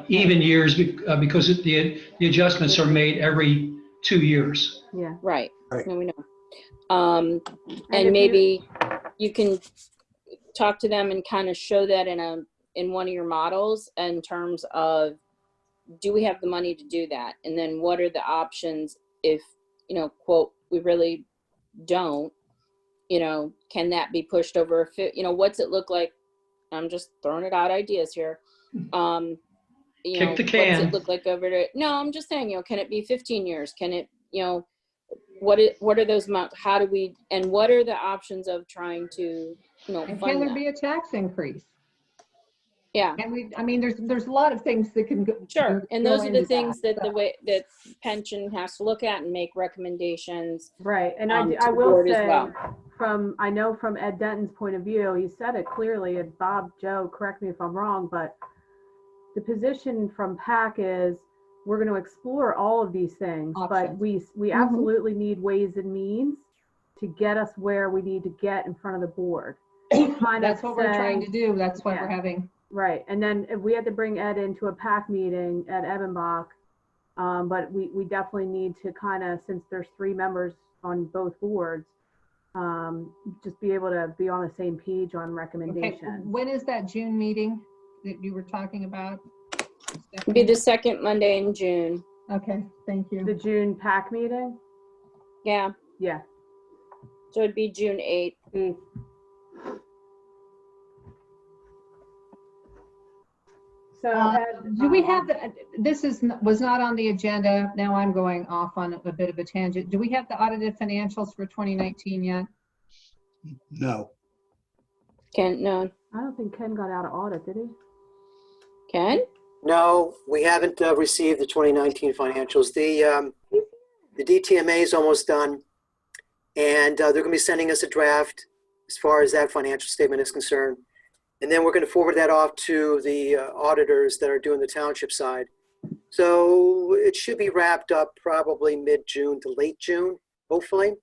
even years because the adjustments are made every 2 years. Yeah. Right. Right. No, we know. And maybe you can talk to them and kind of show that in one of your models in terms of, do we have the money to do that? And then what are the options if, quote, we really don't, can that be pushed over, what's it look like? I'm just throwing it out ideas here. Kick the can. What's it look like over there? No, I'm just saying, can it be 15 years? Can it, what are those amounts? How do we, and what are the options of trying to, And fund can there that? be a tax increase? Yeah. And there's a lot of things that can go. Sure, and those are the into things that so. the way that pension has to look at and make recommendations. Right. And to I the will board as say, well. from Ed Denton's point of view, he said it clearly, and Bob, Joe, correct me if I'm wrong, but the position from PAC is we're going to explore all of these things, but Options. we absolutely need ways and means to get us where we need to get in front of the board. That's what we're trying to do. That's why we're having. Right. And then if we had to bring Ed into a PAC meeting at Ebenbach, but we definitely need to kind of, since there's 3 members on both boards, Just be able to be on the same page on Okay, recommendations. when is that June meeting that you were talking about? It'd be the second Monday in June. Okay, thank The you. June PAC meeting? Yeah, Yeah. so it'd be June 8th. So, Ed, Do we have, this was not on the agenda. Now I'm going off on a bit of a tangent. Do we have the audited financials for 2019 yet? No. No, I don't think Ken got out of audit, did he? Ken? No, we haven't received the 2019 financials. The DTMA is almost done, and they're going to be sending us a draft as far as that financial statement is concerned. And then we're going to forward that off to the auditors that are doing the township side. So it should be wrapped up probably mid-June to late June, hopefully.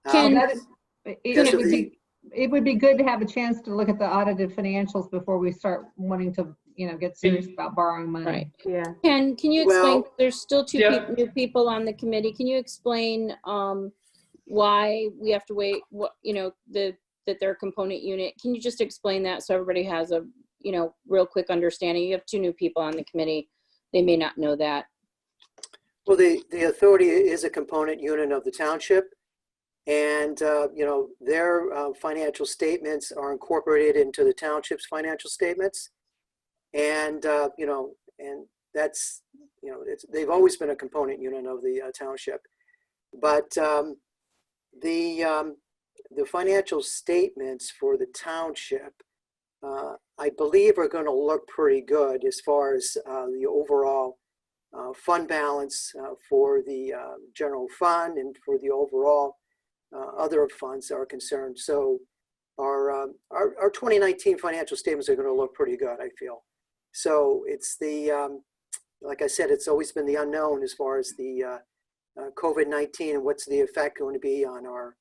Ken, It would be good to have a chance to look at the audited financials before we start wanting to, get serious about borrowing money. Right. Yeah. Ken, can you explain, Well, there's still two yeah. new people on the committee. Can you explain why we have to wait, that they're a component unit? Can you just explain that so everybody has a, real quick understanding? You have two new people on the committee. They may not know that. Well, the authority is a component unit of the township. And, their financial statements are incorporated into the township's financial statements. And, and that's, they've always been a component unit of the township. But the financial statements for the township, I believe, are going to look pretty good as far as the overall fund balance for the general fund and for the overall other funds are concerned. So our 2019 financial statements are going to look pretty good, I feel. So it's the, like I said, it's always been the unknown as far as the COVID-19 and what's the effect going to be on our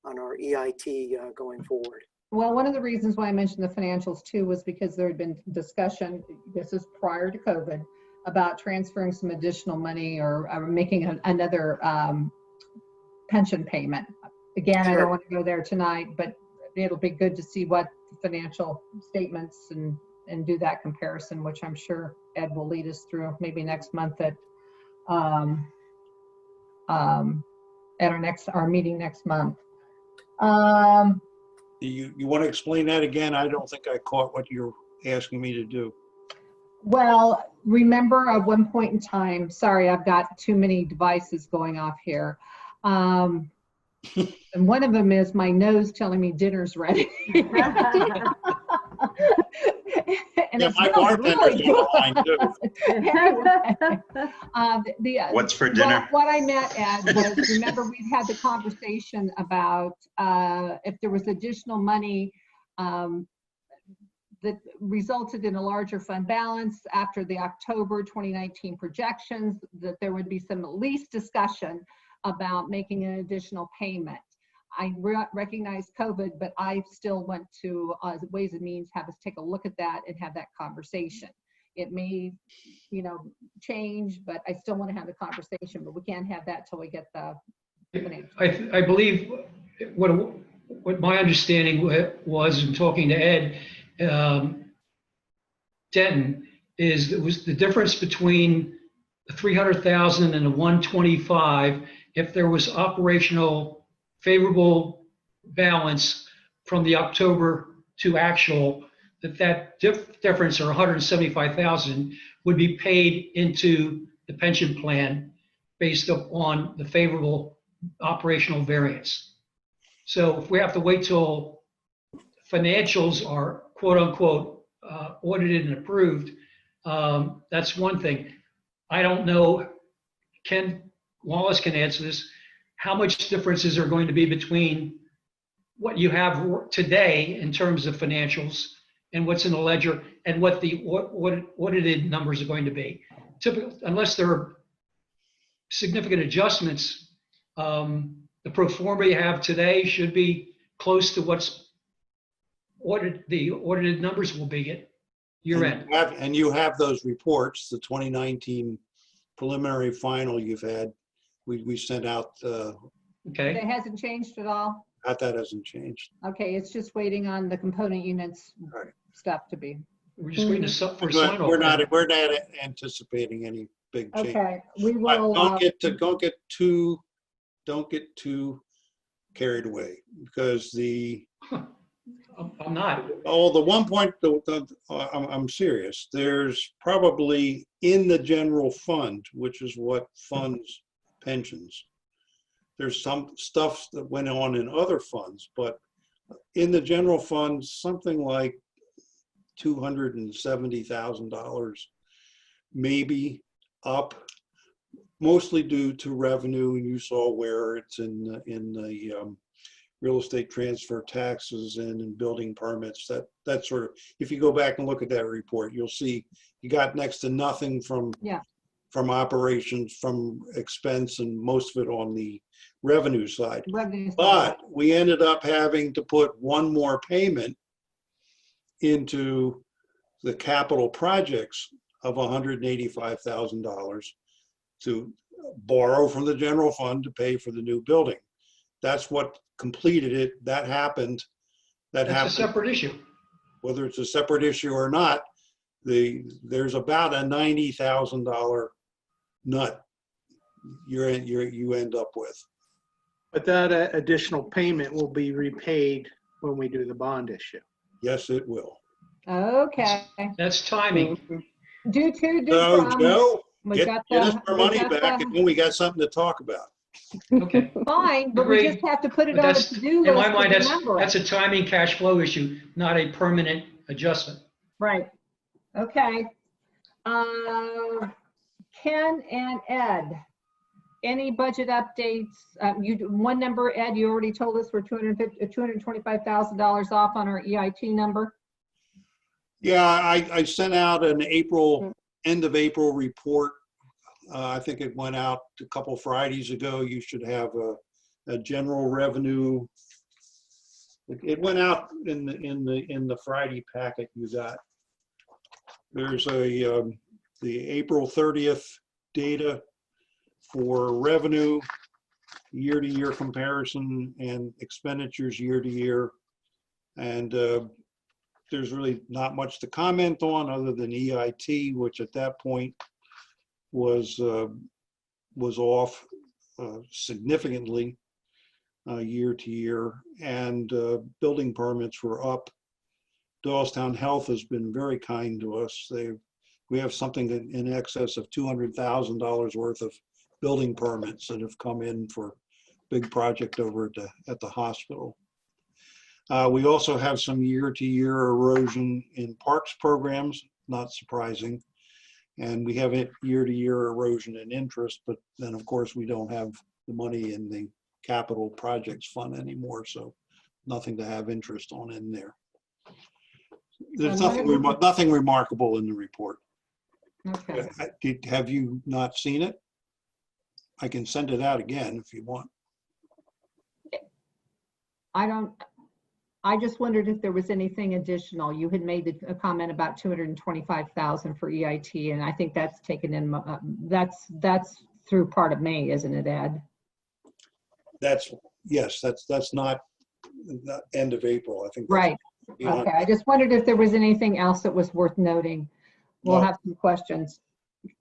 EIT going forward. Well, one of the reasons why I mentioned the financials too was because there had been discussion, this is prior to COVID, about transferring some additional money or making another pension payment. Again, I don't want to go there tonight, but it'll be good to see what the financial statements and do that comparison, which I'm sure Ed will lead us through maybe next month at our meeting next month. You want to explain that again? I don't think I caught what you're asking me to do. Well, remember at one point in time, sorry, I've got too many devices going off here. And one of them is my nose telling me dinner's ready. And Yeah, it my smells bartender's really on the line too. Anyway, What's for dinner? What I meant, Ed, was remember we'd had the conversation about if there was additional money that resulted in a larger fund balance after the October 2019 projections, that there would be some at least discussion about making an additional payment. I recognize COVID, but I still want to, Ways and Means, have us take a look at that and have that conversation. It may, change, but I still want to have the conversation, but we can't have that till we get the financial. I believe what my understanding was in talking to Ed Denton is it was the difference between the 300,000 and the 125. If there was operational favorable balance from the October to actual, that difference, or 175,000, would be paid into the pension plan based upon the favorable operational variance. So if we have to wait till financials are quote unquote audited and approved, that's one thing. I don't know, Ken Wallace can answer this, how much differences are going to be between what you have today in terms of financials and what's in the ledger and what the audited numbers are going to be. Typically, unless there are significant adjustments, the pro forma you have today should be close to what's the audited numbers will be at year end. And you have those reports, the 2019 preliminary final you've had. We sent out. Okay. It hasn't changed at all? That hasn't changed. Okay, it's just waiting on the component units Right. stuff to be. We're just waiting for But sign off. we're not anticipating any big change. Okay, we But will, don't get too carried away, because I'm not. the 1 point, I'm serious. There's probably in the general fund, which is what funds pensions. There's some stuff that went on in other funds, but in the general fund, something like $270,000 maybe up, mostly due to revenue. And you saw where it's in the real estate transfer taxes and in building permits, that sort of, if you go back and look at that report, you'll see you got next to nothing from operations, from expense, and most of it on the revenue side. But we ended up having to put one more payment into the capital projects of $185,000 to borrow from the general fund to pay for the new building. That's what completed it. That happened. That's a separate issue. Whether it's a separate issue or not, there's about a $90,000 nut you end up with. But that additional payment will be repaid when we do the bond issue. Yes, it will. okay. That's timing. Due to, So, Joe, we get got us the, our money back, and then we got something to talk about. Okay. fine, but we just have to put it But on a that's, to-do in my list mind, to remember that's it. a timing cash flow issue, not a permanent adjustment. Right, okay. Ken and Ed, any budget updates? One number, Ed, you already told us we're $225,000 off on our EIT number. Yeah, I sent out an end of April report. I think it went out a couple Fridays ago. You should have a general revenue. It went out in the Friday packet you got. There's the April 30th data for revenue, year-to-year comparison, and expenditures year-to-year. And there's really not much to comment on other than EIT, which at that point was off significantly year-to-year, and building permits were up. Doylestown Health has been very kind to us. We have something in excess of $200,000 worth of building permits that have come in for big project over at the hospital. We also have some year-to-year erosion in parks programs, not surprising. And we have year-to-year erosion in interest, but then of course we don't have the money in the capital projects fund anymore, so nothing to have interest on in there. There's nothing remarkable in the report. Okay. Have you not seen it? I can send it out again if you want. I just wondered if there was anything additional. You had made a comment about 225,000 for EIT, and I think that's taken in, that's through part of May, isn't it, Ed? Yes, that's not the end of April. I think. Right. Okay. I just wondered if there was anything else that was worth noting. We'll have some questions.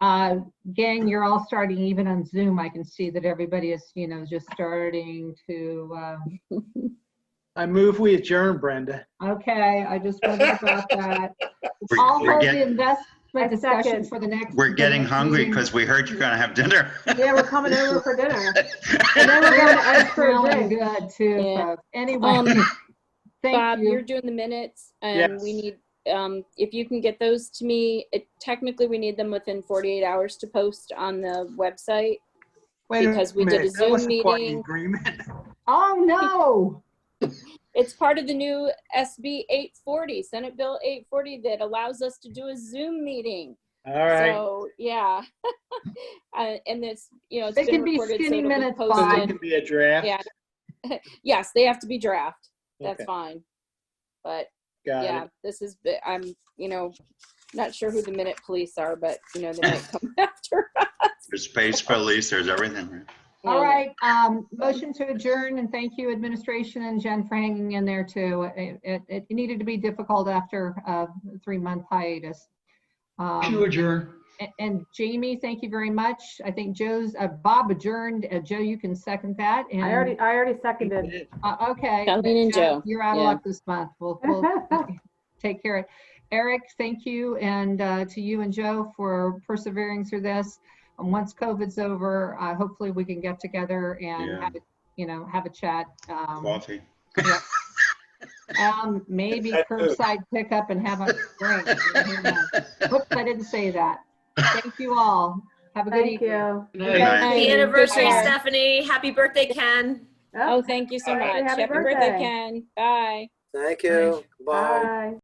Gang, you're all starting even on Zoom. I can see that everybody is, just starting to. I move we adjourn, Brenda. Okay, I just wondered about that. We're- I'll we're hold get- the investment discussion second. for the next. We're getting next hungry meeting. because we heard you're gonna have dinner. Yeah, we're coming over for dinner. And then we're going to ask for a Smelling drink. good too, Yeah. folks. Anyway, thank Bob, you. you're doing the minutes, and we need, if you can get those to me, technically we need them within 48 hours to post on the website. Wait Because we did a minute, that Zoom wasn't part of the meeting. agreement. Oh, no. It's part of the new SB 840, Senate Bill 840, that allows us to do a Zoom meeting. All right. So, yeah. And it's, it's They been can be recorded, so skinny it'll be minutes, So they posted. can be a draft. Yeah. Yes, they have to be draft. That's Okay. fine. But Got yeah, it. this is, I'm, not sure who the minute police are, but, they might come after us. There's space police, there's everything. All right, motion to adjourn, and thank you, administration and Jen for hanging in there too. It needed to be difficult after a 3-month hiatus. To adjourn. And Jamie, thank you very much. I think Bob adjourned. Joe, you can second that. And I already seconded. okay. Colleen and Joe. You're out of Yeah. luck this month. We'll take care of it. Eric, thank you, and to you and Joe for persevering through this. And once COVID's over, hopefully we can get together and Yeah. have a chat. Coffee. Maybe curbside pickup and have a drink. Whoops, I didn't say that. Thank you all. Have a good Thank evening. you. Good night. Happy anniversary, Take care. Stephanie. Happy birthday, Ken. Oh, thank you so much. Happy Happy birthday, birthday. Ken. Bye. Thank you. Bye. Bye.